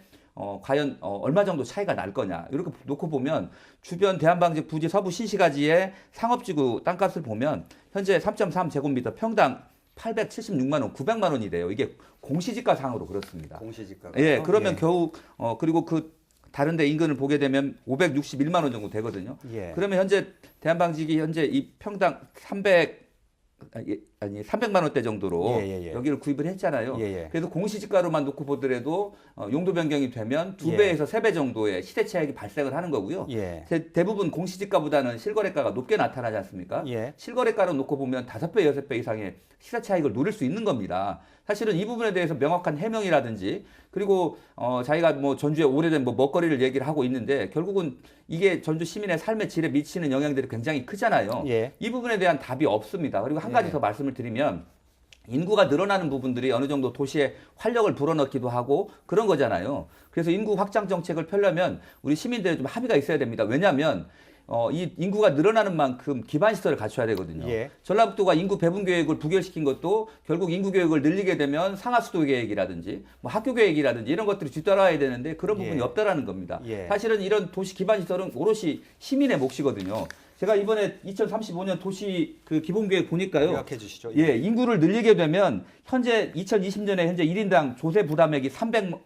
과연 얼마 정도 차이가 날 거냐 이렇게 놓고 보면 주변 대한방직 부지 서부 신시가지의 상업지구 땅값을 보면 현재 3.3제곱미터 평당 876만 원, 900만 원이 돼요. 이게 공시지가 상으로 그렇습니다. 공시지가가. 예, 그러면 겨우 그리고 다른 데 인근을 보게 되면 561만 원 정도 되거든요. 예. 그러면 현재 대한방직이 현재 이 평당 300만 원대 정도로 여기를 구입을 했잖아요. 그래서 공시지가로만 놓고 보더라도 용도 변경이 되면 2배에서 3배 정도의 시세 차익이 발생을 하는 거고요. 대부분 공시지가보다는 실거래가가 높게 나타나지 않습니까? 실거래가로 놓고 보면 5배, 6배 이상의 시세 차익을 누릴 수 있는 겁니다. 사실은 이 부분에 대해서 명확한 해명이라든지 그리고 자기가 뭐 전주에 오래된 뭐 먹거리를 얘기를 하고 있는데 결국은 이게 전주 시민의 삶의 질에 미치는 영향들이 굉장히 크잖아요. 이 부분에 대한 답이 없습니다. 그리고 한 가지 더 말씀을 말씀을 드리면 인구가 늘어나는 부분들이 어느 정도 도시에 활력을 불어넣기도 하고 그런 거잖아요. 그래서 인구 확장 정책을 펴려면 우리 시민들의 좀 합의가 있어야 됩니다. 왜냐하면 이 인구가 늘어나는 만큼 기반 시설을 갖춰야 되거든요. 예. 전라북도가 인구 배분 계획을 부결시킨 것도 결국 인구 계획을 늘리게 되면 상하수도 계획이라든지 뭐 학교 계획이라든지 이런 것들이 뒤따라와야 되는데 그런 부분이 예. 없다라는 겁니다. 예. 사실은 이런 도시 기반 시설은 오롯이 시민의 몫이거든요. 제가 이번에 2035년 도시 그 기본계획 보니까요. 요약해 주시죠. 예, 인구를 늘리게 되면 현재 2020년에 현재 1인당 조세 부담액이 304만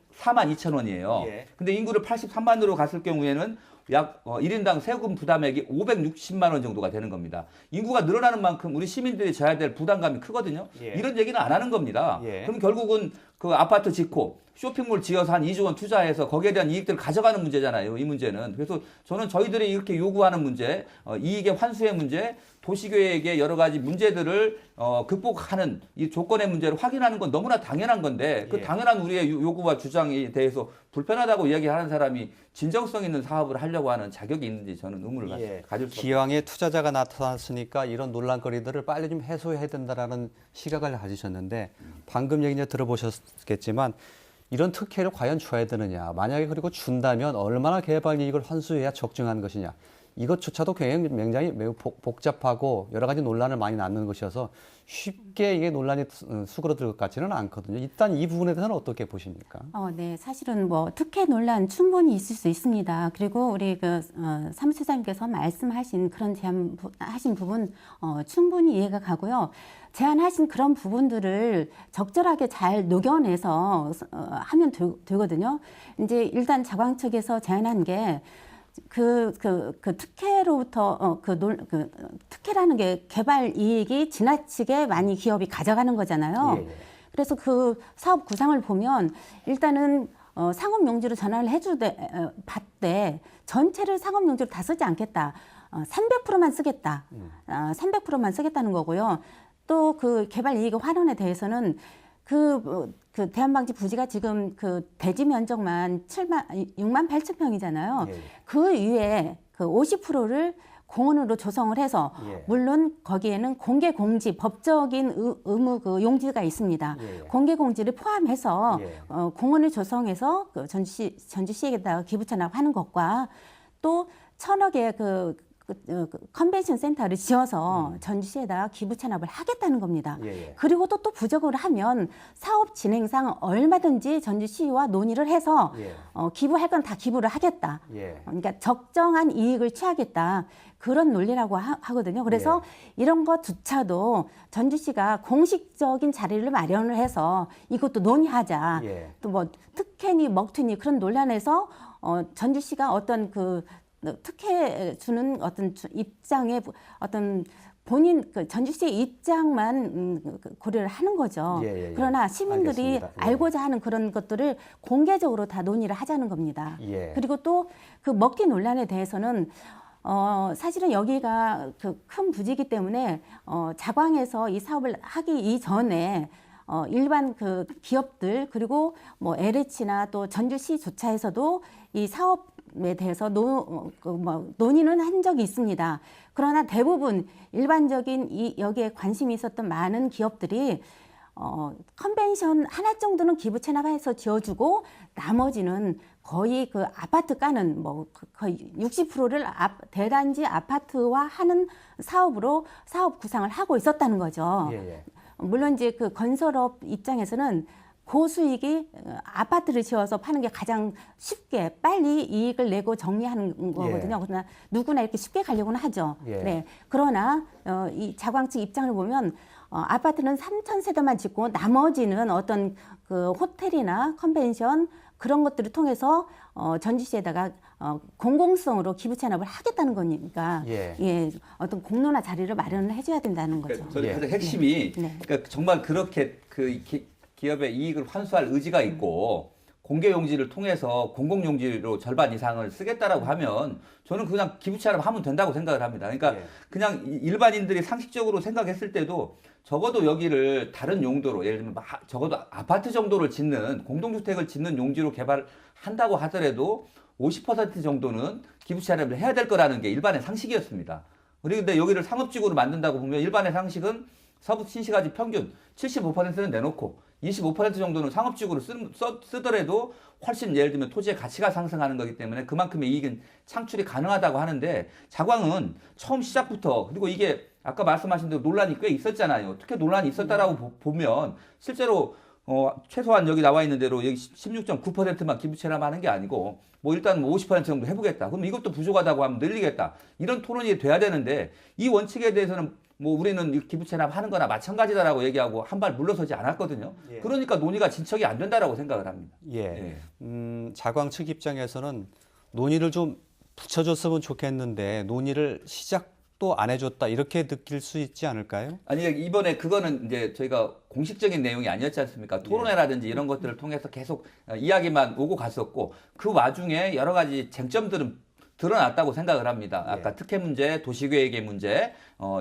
2천 원이에요. 예. 근데 인구를 83만으로 갔을 경우에는 약 1인당 세금 부담액이 560만 원 정도가 되는 겁니다. 인구가 늘어나는 만큼 우리 시민들이 져야 될 부담감이 크거든요. 예. 이런 얘기는 안 하는 겁니다. 예. 그럼 결국은 그 아파트 짓고 쇼핑몰 지어서 한 2조 원 투자해서 거기에 대한 이익들을 가져가는 문제잖아요. 이 문제는. 그래서 저는 저희들이 이렇게 요구하는 문제, 이익의 환수의 문제, 도시계획의 여러 가지 문제들을 극복하는 이 조건의 문제를 확인하는 건 너무나 당연한 건데 그 예. 당연한 우리의 요구와 주장에 대해서 불편하다고 이야기하는 사람이 진정성 있는 사업을 하려고 하는 자격이 있는지 저는 의문을 예. 가질 수 없습니다. 기왕에 투자자가 나타났으니까 이런 논란거리들을 빨리 좀 해소해야 된다라는 시각을 가지셨는데 방금 얘기 이제 들어보셨겠지만 이런 특혜를 과연 줘야 되느냐. 만약에 그리고 준다면 얼마나 개발 이익을 환수해야 적정한 것이냐. 이것조차도 굉장히 매우 복잡하고 여러 가지 논란을 많이 낳는 것이어서 쉽게 이게 논란이 수그러들 것 같지는 않거든요. 일단 이 부분에 대해서는 어떻게 보십니까? 네, 사실은 뭐 특혜 논란 충분히 있을 수 있습니다. 그리고 우리 사무처장님께서 말씀하신 그런 제안하신 부분 충분히 이해가 가고요. 제안하신 그런 부분들을 적절하게 잘 녹여내서 하면 되거든요. 이제 일단 자광 측에서 제안한 게 특혜로부터 특혜라는 게 개발 이익이 지나치게 많이 기업이 가져가는 거잖아요. 예. 그래서 그 사업 구상을 보면 일단은 상업 용지로 전환을 받되 전체를 상업 용지로 다 쓰지 않겠다. 300%만 쓰겠다. 300%만 쓰겠다는 거고요. 또 그 개발 이익의 환원에 대해서는 그 대한방지 부지가 지금 그 대지 면적만 6만 8천 평이잖아요. 예. 그 위에 그 50%를 공원으로 조성을 해서 예. 물론 거기에는 공개 공지 법적인 의무 그 용지가 있습니다. 예. 공개 공지를 포함해서 예. 공원을 조성해서 그 전주시에다가 기부 찬합하는 것과 또 1,000억의 컨벤션 센터를 지어서 전주시에다가 기부 찬합을 하겠다는 겁니다. 예. 그리고 또 부족을 하면 사업 진행상 얼마든지 전주시와 논의를 해서 예. 기부할 건 다 기부를 하겠다. 예. 그러니까 적정한 이익을 취하겠다. 그런 논리라고 하거든요. 그래서 이런 것조차도 전주시가 공식적인 자리를 마련을 해서 이것도 논의하자. 예. 또 뭐 특혜니 먹튀니 그런 논란에서 전주시가 어떤 특혜 주는 어떤 입장에 어떤 본인 전주시의 입장만 고려를 하는 거죠. 예. 그러나 시민들이 알겠습니다. 예. 알고자 하는 그런 것들을 공개적으로 다 논의를 하자는 겁니다. 예. 그리고 또 그 먹튀 논란에 대해서는 사실은 여기가 그 큰 부지이기 때문에 자광에서 이 사업을 하기 이전에 일반 그 기업들 그리고 뭐 LH나 또 전주시조차에서도 이 사업에 대해서 논의는 한 적이 있습니다. 그러나 대부분 일반적인 여기에 관심이 있었던 많은 기업들이 컨벤션 하나 정도는 기부 체납해서 지어주고 나머지는 거의 그 아파트 까는 거의 60%를 대단지 아파트화 하는 사업으로 사업 구상을 하고 있었다는 거죠. 예. 물론 이제 그 건설업 입장에서는 고수익이 아파트를 지어서 파는 게 가장 쉽게 빨리 이익을 내고 정리하는 거거든요. 그러나 누구나 이렇게 쉽게 가려고는 하죠. 예. 네. 그러나 이 자광 측 입장을 보면 아파트는 3,000세대만 짓고 나머지는 어떤 그 호텔이나 컨벤션 그런 것들을 통해서 전주시에다가 공공성으로 기부 찬합을 하겠다는 거니까 어떤 공론화 자리를 마련을 해줘야 된다는 거죠. 그러니까 저는 가장 핵심이 그러니까 정말 그렇게 기업의 이익을 환수할 의지가 있고 공개 용지를 통해서 공공 용지로 절반 이상을 쓰겠다라고 하면 저는 그냥 기부 찬합하면 된다고 생각을 합니다. 그러니까 그냥 일반인들이 상식적으로 생각했을 때도 적어도 여기를 다른 용도로 예를 들면 적어도 아파트 정도를 짓는 공동주택을 짓는 용지로 개발한다고 하더라도 50% 정도는 기부 찬합을 해야 될 거라는 게 일반의 상식이었습니다. 그런데 여기를 상업지구로 만든다고 보면 일반의 상식은 서부 신시가지 평균 75%는 내놓고 25% 정도는 상업지구로 쓰더라도 훨씬 예를 들면 토지의 가치가 상승하는 거기 때문에 그만큼의 이익은 창출이 가능하다고 하는데 자광은 처음 시작부터 그리고 이게 아까 말씀하신 대로 논란이 꽤 있었잖아요. 어떻게 논란이 있었다라고 보면 실제로 최소한 여기 나와 있는 대로 여기 16.9%만 기부 체납하는 게 아니고 뭐 일단 뭐 50% 정도 해보겠다. 그럼 이것도 부족하다고 하면 늘리겠다. 이런 토론이 돼야 되는데 이 원칙에 대해서는 뭐 우리는 기부 체납하는 거나 마찬가지다라고 얘기하고 한 발 물러서지 않았거든요. 예. 그러니까 논의가 진척이 안 된다라고 생각을 합니다. 예. 예. 자광 측 입장에서는 논의를 좀 붙여줬으면 좋겠는데 논의를 시작도 안 해줬다 이렇게 느낄 수 있지 않을까요? 아니 이번에 그거는 이제 저희가 공식적인 내용이 아니었지 않습니까? 토론회라든지 이런 것들을 통해서 계속 이야기만 오고 갔었고 그 와중에 여러 가지 쟁점들은 드러났다고 생각을 합니다. 아까 특혜 문제, 도시계획의 문제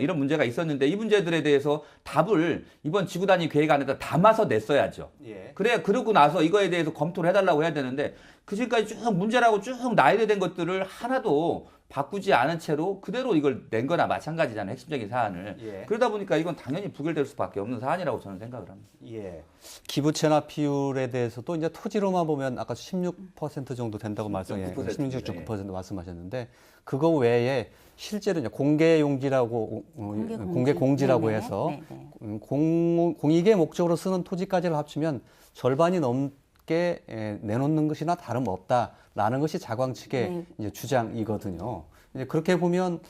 이런 문제가 있었는데 이 문제들에 대해서 답을 이번 지구단위 계획안에다 담아서 냈어야죠. 예. 그래야 그러고 나서 이거에 대해서 검토를 해달라고 해야 되는데 그 지금까지 쭉 문제라고 쭉 나열된 것들을 하나도 바꾸지 않은 채로 그대로 이걸 낸 거나 마찬가지잖아요. 핵심적인 사안을. 예. 그러다 보니까 이건 당연히 부결될 수밖에 없는 사안이라고 저는 생각을 합니다. 예. 기부 체납 비율에 대해서도 이제 토지로만 보면 아까 16% 정도 된다고 16.9% 말씀하셨는데 그거 외에 실제로 이제 공개 용지라고 공개 공지라고 네네. 해서 네네. 공익의 목적으로 쓰는 토지까지를 합치면 절반이 넘게 내놓는 것이나 다름없다라는 것이 자광 측의 네. 이제 주장이거든요. 이제 그렇게 보면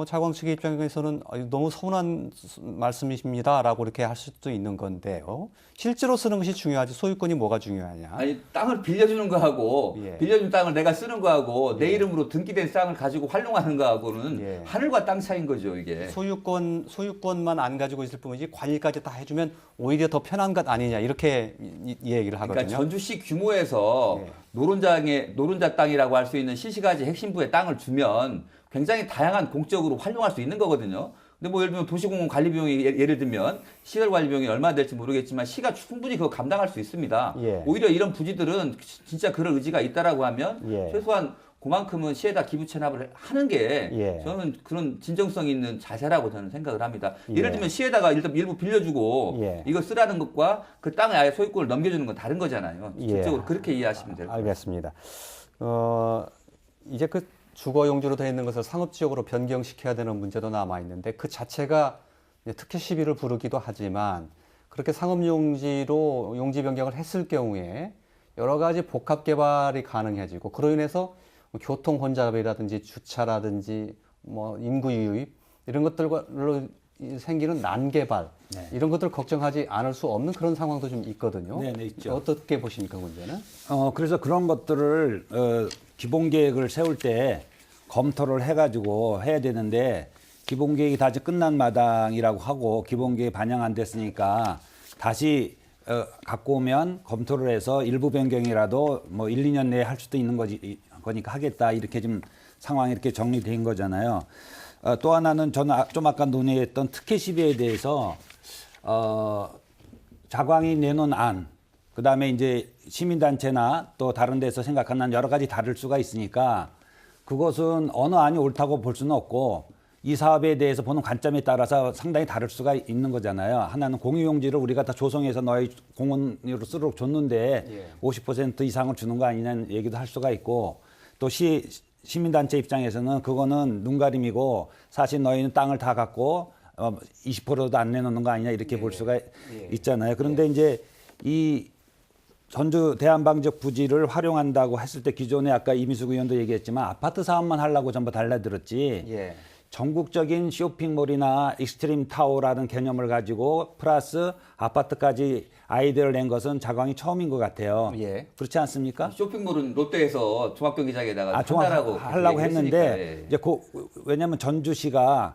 자광 측의 입장에서는 너무 서운한 말씀이십니다라고 이렇게 할 수도 있는 건데요. 실제로 쓰는 것이 중요하지 소유권이 뭐가 중요하냐? 아니 땅을 빌려주는 거하고 예. 빌려준 땅을 내가 쓰는 거하고 내 이름으로 등기된 땅을 가지고 활용하는 거하고는 예. 하늘과 땅 차이인 거죠 이게. 소유권만 안 가지고 있을 뿐이지 관리까지 다 해주면 오히려 더 편한 것 아니냐 이렇게 이 얘기를 하거든요. 그러니까 전주시 규모에서 예. 노른자 땅이라고 할 수 있는 시시가지 핵심부의 땅을 주면 굉장히 다양한 공적으로 활용할 수 있는 거거든요. 근데 뭐 예를 들면 도시공원 관리 비용이 예를 들면 시설 관리 비용이 얼마 될지 모르겠지만 시가 충분히 그거 감당할 수 있습니다. 예. 오히려 이런 부지들은 진짜 그럴 의지가 있다라고 하면 예. 최소한 그만큼은 시에다 기부 체납을 하는 게 예. 저는 그런 진정성 있는 자세라고 저는 생각을 합니다. 예. 예를 들면 시에다가 일부 빌려주고 예. 이거 쓰라는 것과 그 땅에 아예 소유권을 넘겨주는 건 다른 거잖아요. 예. 실적으로 그렇게 이해하시면 될 것 같아요. 알겠습니다. 이제 그 주거 용지로 되어 있는 것을 상업지역으로 변경시켜야 되는 문제도 남아 있는데 그 자체가 이제 특혜 시비를 부르기도 하지만 그렇게 상업용지로 용지 변경을 했을 경우에 여러 가지 복합 개발이 가능해지고 그로 인해서 교통 혼잡이라든지 주차라든지 뭐 인구 유입 이런 것들로 생기는 난개발 이런 것들 걱정하지 않을 수 없는 그런 상황도 좀 있거든요. 네, 있죠. 어떻게 보십니까, 문제는? 그래서 그런 것들을 기본 계획을 세울 때 검토를 해가지고 해야 되는데 기본 계획이 다 끝난 마당이라고 하고 기본 계획 반영 안 됐으니까 다시 갖고 오면 검토를 해서 일부 변경이라도 뭐 1, 2년 내에 할 수도 있는 거니까 하겠다 이렇게 좀 상황이 이렇게 정리된 거잖아요. 또 하나는 저는 좀 아까 논의했던 특혜 시비에 대해서 자광이 내놓은 안, 그다음에 이제 시민단체나 또 다른 데서 생각하는 여러 가지 다를 수가 있으니까 그것은 어느 안이 옳다고 볼 수는 없고 이 사업에 대해서 보는 관점에 따라서 상당히 다를 수가 있는 거잖아요. 하나는 공유용지를 우리가 다 조성해서 너희 공원으로 쓰도록 줬는데 50% 이상을 주는 거 아니냐는 얘기도 할 수가 있고 또 시민단체 입장에서는 그거는 눈가림이고 사실 너희는 땅을 다 갖고 20%도 안 내놓는 거 아니냐 이렇게 볼 수가 있잖아요. 그런데 이제 이 전주 대한방적 부지를 활용한다고 했을 때 기존에 아까 이미숙 의원도 얘기했지만 아파트 사업만 하려고 전부 달라들었지 예. 전국적인 쇼핑몰이나 익스트림 타워라는 개념을 가지고 플러스 아파트까지 아이디어를 낸 것은 자광이 처음인 것 같아요. 예. 그렇지 않습니까? 쇼핑몰은 롯데에서 종합경기장에다가 종합하려고 하려고 했는데 이제 왜냐하면 전주시가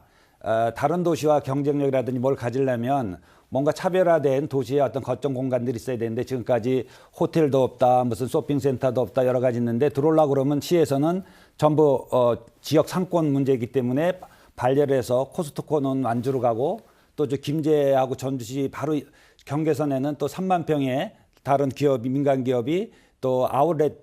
다른 도시와 경쟁력이라든지 뭘 가지려면 뭔가 차별화된 도시의 어떤 거점 공간들이 있어야 되는데 지금까지 호텔도 없다, 무슨 쇼핑센터도 없다 여러 가지 있는데 들어오려고 그러면 시에서는 전부 지역 상권 문제이기 때문에 발열해서 코스트코는 완주로 가고 또 저 김제하고 전주시 바로 경계선에는 또 3만 평의 다른 기업이 민간 기업이 또 아울렛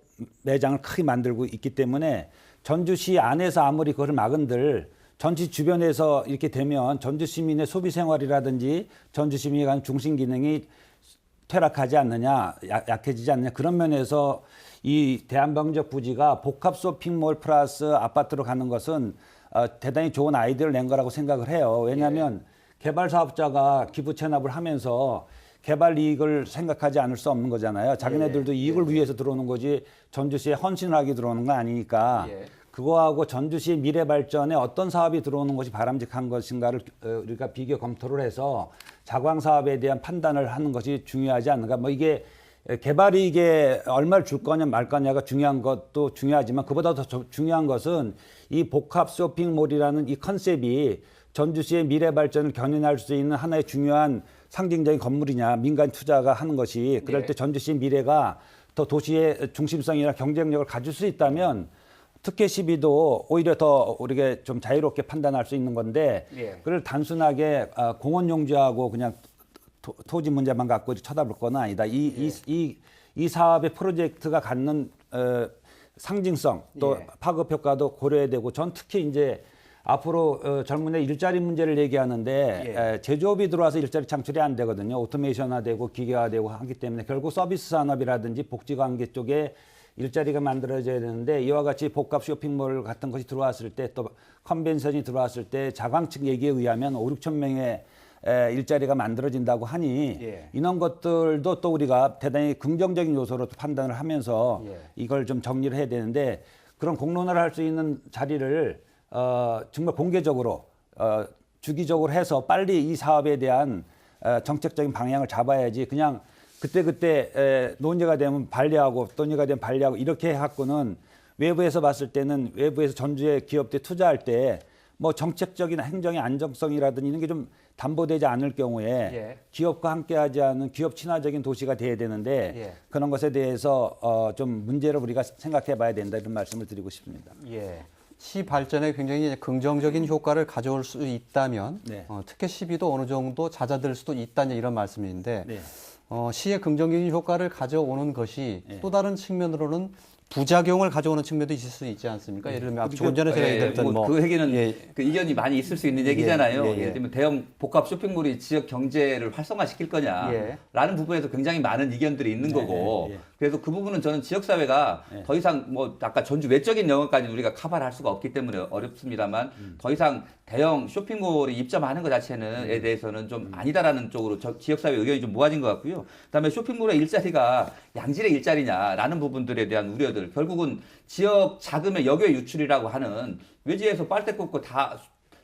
매장을 크게 만들고 있기 때문에 전주시 안에서 아무리 그걸 막은들 전시 주변에서 이렇게 되면 전주 시민의 소비 생활이라든지 전주 시민에 관한 중심 기능이 퇴락하지 않느냐, 약해지지 않느냐, 그런 면에서 이 대한방적 부지가 복합 쇼핑몰 플러스 아파트로 가는 것은 대단히 좋은 아이디어를 낸 거라고 생각을 해요. 왜냐하면 개발 사업자가 기부 체납을 하면서 개발 이익을 생각하지 않을 수 없는 거잖아요. 자기네들도 이익을 위해서 들어오는 거지 전주시에 헌신을 하기 들어오는 건 아니니까 그거하고 전주시의 미래 발전에 어떤 사업이 들어오는 것이 바람직한 것인가를 우리가 비교 검토를 해서 자광 사업에 대한 판단을 하는 것이 중요하지 않는가. 뭐 이게 개발 이익에 얼마를 줄 거냐 말 거냐가 중요한 것도 중요하지만 그보다 더 중요한 것은 이 복합 쇼핑몰이라는 이 컨셉이 전주시의 미래 발전을 견인할 수 있는 하나의 중요한 상징적인 건물이냐, 민간 투자가 하는 것이 그럴 때 전주시의 미래가 더 도시의 중심성이나 경쟁력을 가질 수 있다면 특혜 시비도 오히려 더 우리가 좀 자유롭게 판단할 수 있는 건데 그걸 단순하게 공원 용지하고 그냥 토지 문제만 갖고 쳐다볼 건 아니다. 이 사업의 프로젝트가 갖는 상징성 또 파급 효과도 고려해야 되고 전 특히 이제 앞으로 젊은이 일자리 문제를 얘기하는데 제조업이 들어와서 일자리 창출이 안 되거든요. 오토메이션화되고 기계화되고 하기 때문에 결국 서비스 산업이라든지 복지관계 쪽에 일자리가 만들어져야 되는데 이와 같이 복합 쇼핑몰 같은 것이 들어왔을 때 또 컨벤션이 들어왔을 때 자광 측 얘기에 의하면 5, 6천 명의 일자리가 만들어진다고 하니 이런 것들도 또 우리가 대단히 긍정적인 요소로 판단을 하면서 이걸 좀 정리를 해야 되는데 그런 공론화를 할 수 있는 자리를 정말 공개적으로 주기적으로 해서 빨리 이 사업에 대한 정책적인 방향을 잡아야지 그냥 그때 논의가 되면 반려하고 논의가 되면 반려하고 이렇게 해갖고는 외부에서 봤을 때는 외부에서 전주의 기업들이 투자할 때 뭐 정책적인 행정의 안정성이라든지 이런 게 좀 담보되지 않을 경우에 기업과 함께하지 않은 기업 친화적인 도시가 돼야 되는데 그런 것에 대해서 좀 문제를 우리가 생각해봐야 된다 이런 말씀을 드리고 싶습니다. 시 발전에 굉장히 긍정적인 효과를 가져올 수 있다면 특혜 시비도 어느 정도 잦아들 수도 있다는 이런 말씀인데 시의 긍정적인 효과를 가져오는 것이 또 다른 측면으로는 부작용을 가져오는 측면도 있을 수 있지 않습니까? 예를 들면 조금 전에 제가 얘기했던 그 얘기는 그 이견이 많이 있을 수 있는 얘기잖아요. 예를 들면 대형 복합 쇼핑몰이 지역 경제를 활성화시킬 거냐라는 부분에서 굉장히 많은 이견들이 있는 거고 그래서 그 부분은 저는 지역사회가 더 이상 뭐 아까 전주 외적인 영역까지 우리가 커버를 할 수가 없기 때문에 어렵습니다만 더 이상 대형 쇼핑몰이 입점하는 것 자체는에 대해서는 좀 아니다라는 쪽으로 지역사회 의견이 좀 모아진 것 같고요. 그다음에 쇼핑몰의 일자리가 양질의 일자리냐라는 부분들에 대한 우려들 결국은 지역 자금의 역외 유출이라고 하는 외지에서 빨대 꽂고 다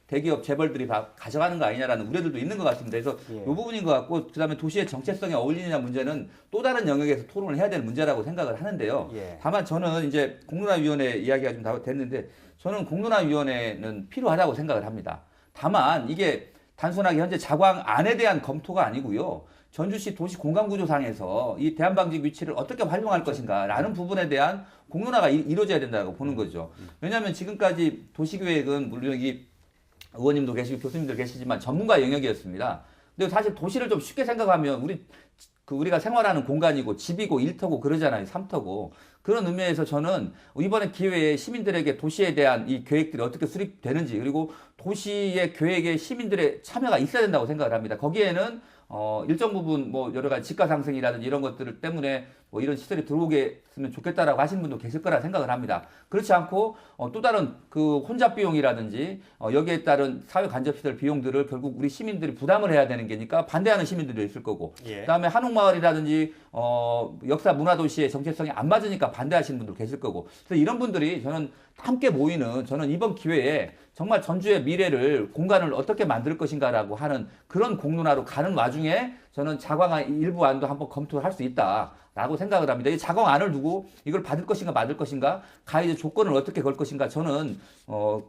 대기업 재벌들이 다 가져가는 거 아니냐라는 우려들도 있는 것 같습니다. 그래서 이 부분인 것 같고 그다음에 도시의 정체성에 어울리느냐 문제는 또 다른 영역에서 토론을 해야 되는 문제라고 생각을 하는데요. 다만 저는 이제 공론화위원회 이야기가 좀 다 됐는데 저는 공론화위원회는 필요하다고 생각을 합니다. 다만 이게 단순하게 현재 자광 안에 대한 검토가 아니고요. 전주시 도시 공간구조상에서 이 대한방직 위치를 어떻게 활용할 것인가라는 부분에 대한 공론화가 이루어져야 된다고 보는 거죠. 왜냐하면 지금까지 도시계획은 물론 여기 의원님도 계시고 교수님도 계시지만 전문가 영역이었습니다. 근데 사실 도시를 좀 쉽게 생각하면 우리가 생활하는 공간이고 집이고 일터고 그러잖아요. 삼터고. 그런 의미에서 저는 이번에 기회에 시민들에게 도시에 대한 이 계획들이 어떻게 수립되는지 그리고 도시의 계획에 시민들의 참여가 있어야 된다고 생각을 합니다. 거기에는 일정 부분 뭐 여러 가지 지가 상승이라든지 이런 것들 때문에 뭐 이런 시설이 들어오게 했으면 좋겠다라고 하시는 분도 계실 거라 생각을 합니다. 그렇지 않고 또 다른 그 혼잡 비용이라든지 여기에 따른 사회 간접 시설 비용들을 결국 우리 시민들이 부담을 해야 되는 게니까 반대하는 시민들도 있을 거고 그다음에 한옥마을이라든지 역사 문화도시의 정체성이 안 맞으니까 반대하시는 분도 계실 거고 그래서 이런 분들이 저는 함께 모이는 저는 이번 기회에 정말 전주의 미래를 공간을 어떻게 만들 것인가라고 하는 그런 공론화로 가는 와중에 저는 자광 일부 안도 한번 검토할 수 있다라고 생각을 합니다. 이 자광 안을 두고 이걸 받을 것인가 말을 것인가 가이드 조건을 어떻게 걸 것인가 저는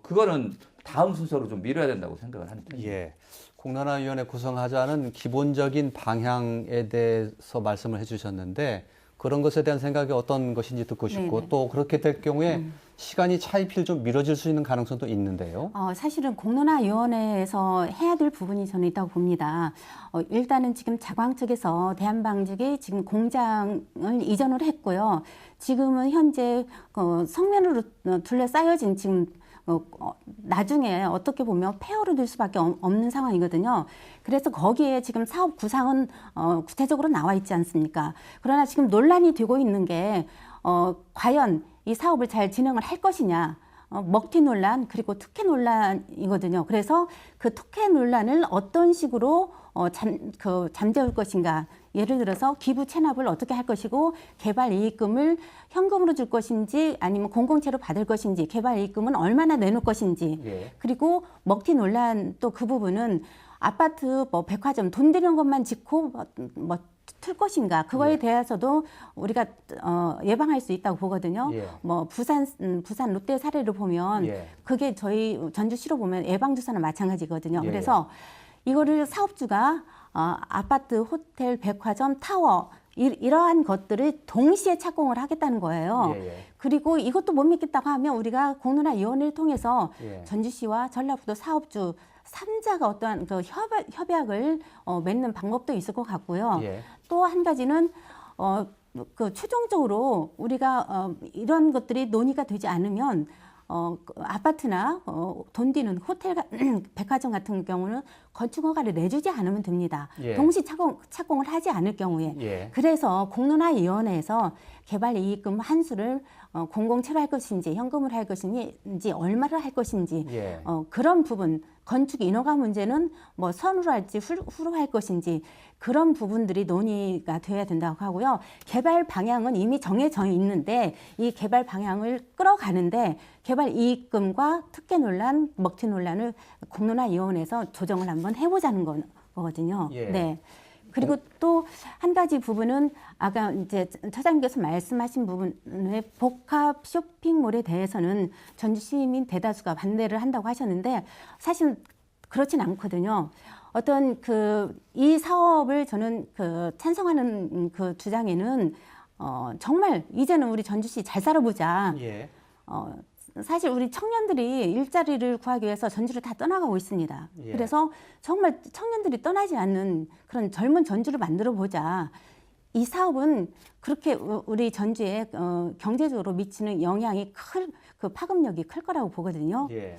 그거는 다음 순서로 좀 미뤄야 된다고 생각을 하는 편입니다. 공론화위원회 구성하자는 기본적인 방향에 대해서 말씀을 해주셨는데 그런 것에 대한 생각이 어떤 것인지 듣고 싶고 또 그렇게 될 경우에 시간이 차이필 좀 미뤄질 수 있는 가능성도 있는데요. 사실은 공론화위원회에서 해야 될 부분이 저는 있다고 봅니다. 일단은 지금 자광 측에서 대한방직이 지금 공장을 이전을 했고요. 지금은 현재 성면으로 둘러싸여진 지금 나중에 어떻게 보면 폐허로 될 수밖에 없는 상황이거든요. 그래서 거기에 지금 사업 구상은 구체적으로 나와 있지 않습니까? 그러나 지금 논란이 되고 있는 게 과연 이 사업을 잘 진행을 할 것이냐. 먹튀 논란 그리고 특혜 논란이거든요. 그래서 그 특혜 논란을 어떤 식으로 잠재울 것인가. 예를 들어서 기부 체납을 어떻게 할 것이고 개발 이익금을 현금으로 줄 것인지 아니면 공공채로 받을 것인지 개발 이익금은 얼마나 내놓을 것인지 예. 그리고 먹튀 논란 또 그 부분은 아파트 뭐 백화점 돈 들이는 것만 짓고 뭐 틀 것인가 그거에 대해서도 우리가 예방할 수 있다고 보거든요. 예. 뭐 부산 롯데 사례를 보면 예. 그게 저희 전주시로 보면 예방주사나 마찬가지거든요. 예. 그래서 이거를 사업주가 아파트, 호텔, 백화점, 타워 이러한 것들을 동시에 착공을 하겠다는 거예요. 예, 예. 그리고 이것도 못 믿겠다고 하면 우리가 공론화위원회를 통해서 예. 전주시와 전라북도 사업주 3자가 어떠한 그 협약을 맺는 방법도 있을 것 같고요. 예. 또 한 가지는 그 최종적으로 우리가 이런 것들이 논의가 되지 않으면 그 아파트나 돈 되는 호텔, 백화점 같은 경우는 건축 허가를 내주지 않으면 됩니다. 예. 동시 착공을 하지 않을 경우에. 예. 그래서 공론화위원회에서 개발 이익금 한수를 공공채로 할 것인지 현금으로 할 것인지 얼마를 할 것인지 예. 그런 부분 건축 인허가 문제는 뭐 선으로 할지 후로 할 것인지 그런 부분들이 논의가 돼야 된다고 하고요. 개발 방향은 이미 정해져 있는데 이 개발 방향을 끌어가는데 개발 이익금과 특혜 논란, 먹튀 논란을 공론화위원회에서 조정을 한번 해보자는 거거든요. 예. 네. 그리고 또 한 가지 부분은 아까 이제 차장님께서 말씀하신 부분의 복합 쇼핑몰에 대해서는 전주 시민 대다수가 반대를 한다고 하셨는데 사실 그렇진 않거든요. 어떤 이 사업을 저는 찬성하는 그 주장에는 정말 이제는 우리 전주시 잘 살아보자. 예. 사실 우리 청년들이 일자리를 구하기 위해서 전주를 다 떠나가고 있습니다. 예. 그래서 정말 청년들이 떠나지 않는 그런 젊은 전주를 만들어 보자. 이 사업은 그렇게 우리 전주에 경제적으로 미치는 영향이 그 파급력이 클 거라고 보거든요. 예.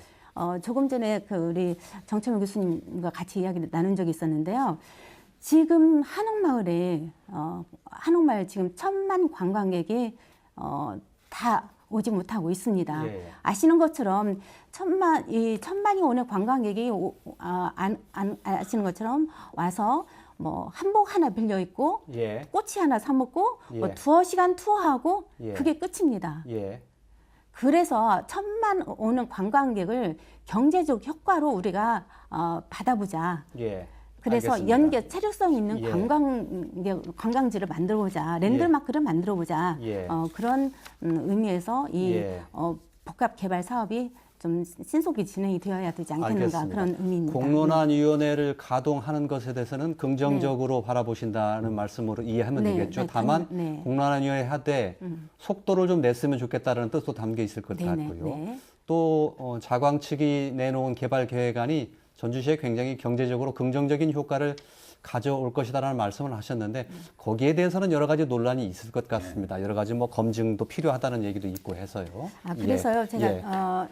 조금 전에 우리 정철문 교수님과 같이 이야기를 나눈 적이 있었는데요. 지금 한옥마을에 한옥마을 지금 1,000만 관광객이 다 오지 못하고 있습니다. 예. 아시는 것처럼 1,000만이 오는 관광객이 아시는 것처럼 와서 뭐 한복 하나 빌려 입고 예. 꼬치 하나 사 먹고 예. 뭐 2시간 투어하고 예. 그게 끝입니다. 예. 그래서 1,000만 오는 관광객을 경제적 효과로 우리가 받아보자. 예. 그래서 알겠습니다. 체력성 있는 예. 관광지를 만들어보자. 랜드마크를 만들어보자. 예. 그런 의미에서 이 예. 복합 개발 사업이 좀 신속히 진행이 되어야 되지 않겠는가 알겠습니다. 그런 의미입니다. 공론화위원회를 가동하는 것에 대해서는 긍정적으로 바라보신다는 말씀으로 이해하면 네, 되겠죠. 네, 다만 네. 공론화위원회 하되 속도를 좀 냈으면 좋겠다는 뜻도 담겨 있을 것 네, 네, 같고요. 네. 또 자광 측이 내놓은 개발 계획안이 전주시에 굉장히 경제적으로 긍정적인 효과를 가져올 것이다라는 말씀을 하셨는데 거기에 대해서는 여러 가지 논란이 있을 것 같습니다. 여러 가지 뭐 검증도 필요하다는 얘기도 있고 해서요. 그래서요 예. 제가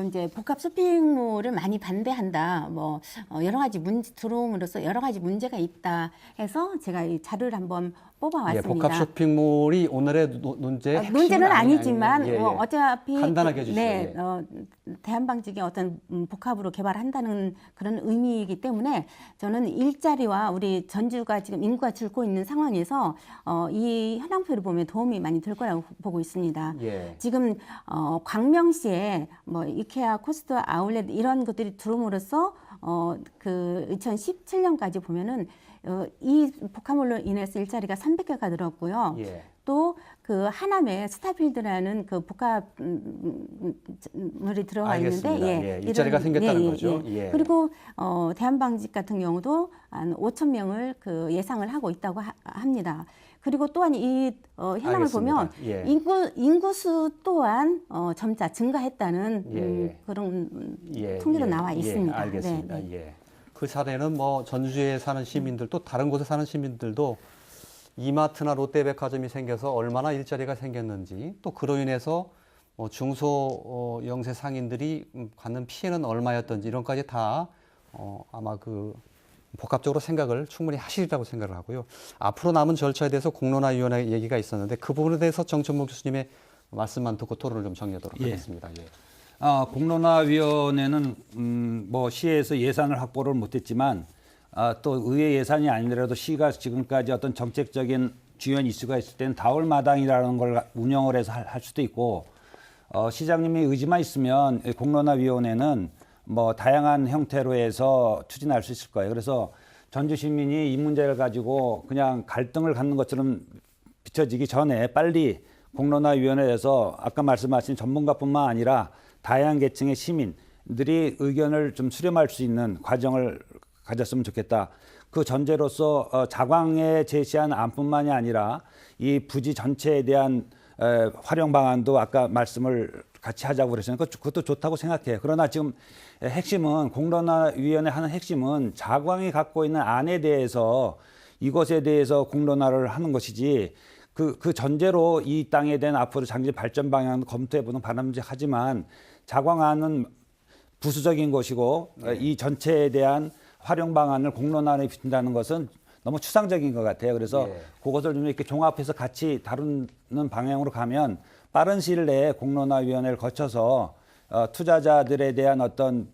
이제 복합 쇼핑몰을 많이 반대한다. 뭐 여러 가지 문제 들어옴으로써 여러 가지 문제가 있다 해서 제가 이 자료를 한번 뽑아왔습니다. 예, 복합 쇼핑몰이 오늘의 논제의 문제는 아니지만 예, 예. 어차피 간단하게 해주시죠. 네, 예. 대한방직의 어떤 복합으로 개발한다는 그런 의미이기 때문에 저는 일자리와 우리 전주가 지금 인구가 줄고 있는 상황에서 이 현황표를 보면 도움이 많이 될 거라고 보고 있습니다. 예. 지금 광명시에 뭐 이케아, 코스트 아울렛 이런 것들이 들어옴으로써 2017년까지 보면은 이 복합몰로 인해서 일자리가 300개가 늘었고요. 예. 또 그 하남에 스타필드라는 그 복합물이 들어와 알겠습니다. 있는데 예, 일자리가 생겼다는 거죠. 예. 그리고 대한방직 같은 경우도 한 5,000명을 예상을 하고 있다고 합니다. 그리고 또한 이 현황을 알겠습니다. 보면 예. 인구수 또한 점차 증가했다는 예. 그런 예, 통계로 예, 나와 예, 있습니다. 알겠습니다. 네, 네. 예. 그 사례는 뭐 전주에 사는 시민들 또 다른 곳에 사는 시민들도 이마트나 롯데백화점이 생겨서 얼마나 일자리가 생겼는지 또 그로 인해서 중소 영세 상인들이 갖는 피해는 얼마였던지 이런 까지 다 아마 그 복합적으로 생각을 충분히 하시리라고 생각을 하고요. 앞으로 남은 절차에 대해서 공론화위원회 얘기가 있었는데 그 부분에 대해서 정천목 교수님의 말씀만 듣고 토론을 좀 정리하도록 하겠습니다. 예. 공론화위원회는 뭐 시에서 예산을 확보를 못했지만 또 의회 예산이 아니더라도 시가 지금까지 어떤 정책적인 주요한 이슈가 있을 때는 다올마당이라는 걸 운영을 해서 할 수도 있고 시장님의 의지만 있으면 공론화위원회는 뭐 다양한 형태로 해서 추진할 수 있을 거예요. 그래서 전주 시민이 이 문제를 가지고 그냥 갈등을 갖는 것처럼 비춰지기 전에 빨리 공론화위원회에서 아까 말씀하신 전문가뿐만 아니라 다양한 계층의 시민들이 의견을 좀 수렴할 수 있는 과정을 가졌으면 좋겠다. 그 전제로서 자광에 제시한 안뿐만이 아니라 이 부지 전체에 대한 활용 방안도 아까 말씀을 같이 하자고 그러시니까 그것도 좋다고 생각해요. 그러나 지금 핵심은 공론화위원회 하는 핵심은 자광이 갖고 있는 안에 대해서 이것에 대해서 공론화를 하는 것이지 그 전제로 이 땅에 대한 앞으로 장기 발전 방향을 검토해보는 바람직하지만 자광안은 부수적인 것이고 이 전체에 대한 활용 방안을 공론화에 비춘다는 것은 너무 추상적인 것 같아요. 그래서 그것을 좀 이렇게 종합해서 같이 다루는 방향으로 가면 빠른 시일 내에 공론화위원회를 거쳐서 투자자들에 대한 어떤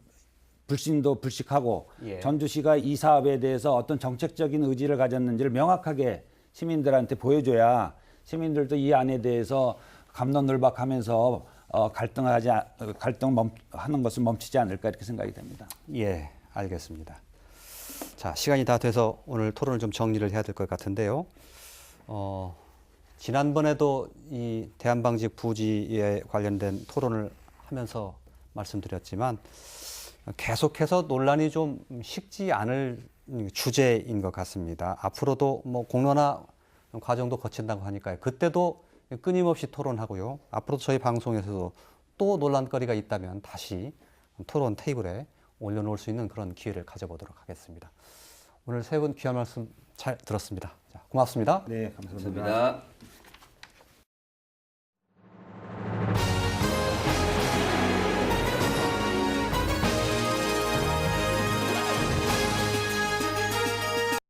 불신도 불식하고 전주시가 이 사업에 대해서 어떤 정책적인 의지를 가졌는지를 명확하게 시민들한테 보여줘야 시민들도 이 안에 대해서 갑론을박하면서 갈등하는 것을 멈추지 않을까 이렇게 생각이 됩니다. 예, 알겠습니다. 자, 시간이 다 돼서 오늘 토론을 좀 정리를 해야 될 것 같은데요. 지난번에도 이 대한방직 부지에 관련된 토론을 하면서 말씀드렸지만 계속해서 논란이 좀 식지 않을 주제인 것 같습니다. 앞으로도 뭐 공론화 과정도 거친다고 하니까요. 그때도 끊임없이 토론하고요. 앞으로도 저희 방송에서도 또 논란거리가 있다면 다시 토론 테이블에 올려놓을 수 있는 그런 기회를 가져보도록 하겠습니다. 오늘 세 분 귀한 말씀 잘 들었습니다. 자, 고맙습니다. 네, 감사합니다. 감사합니다.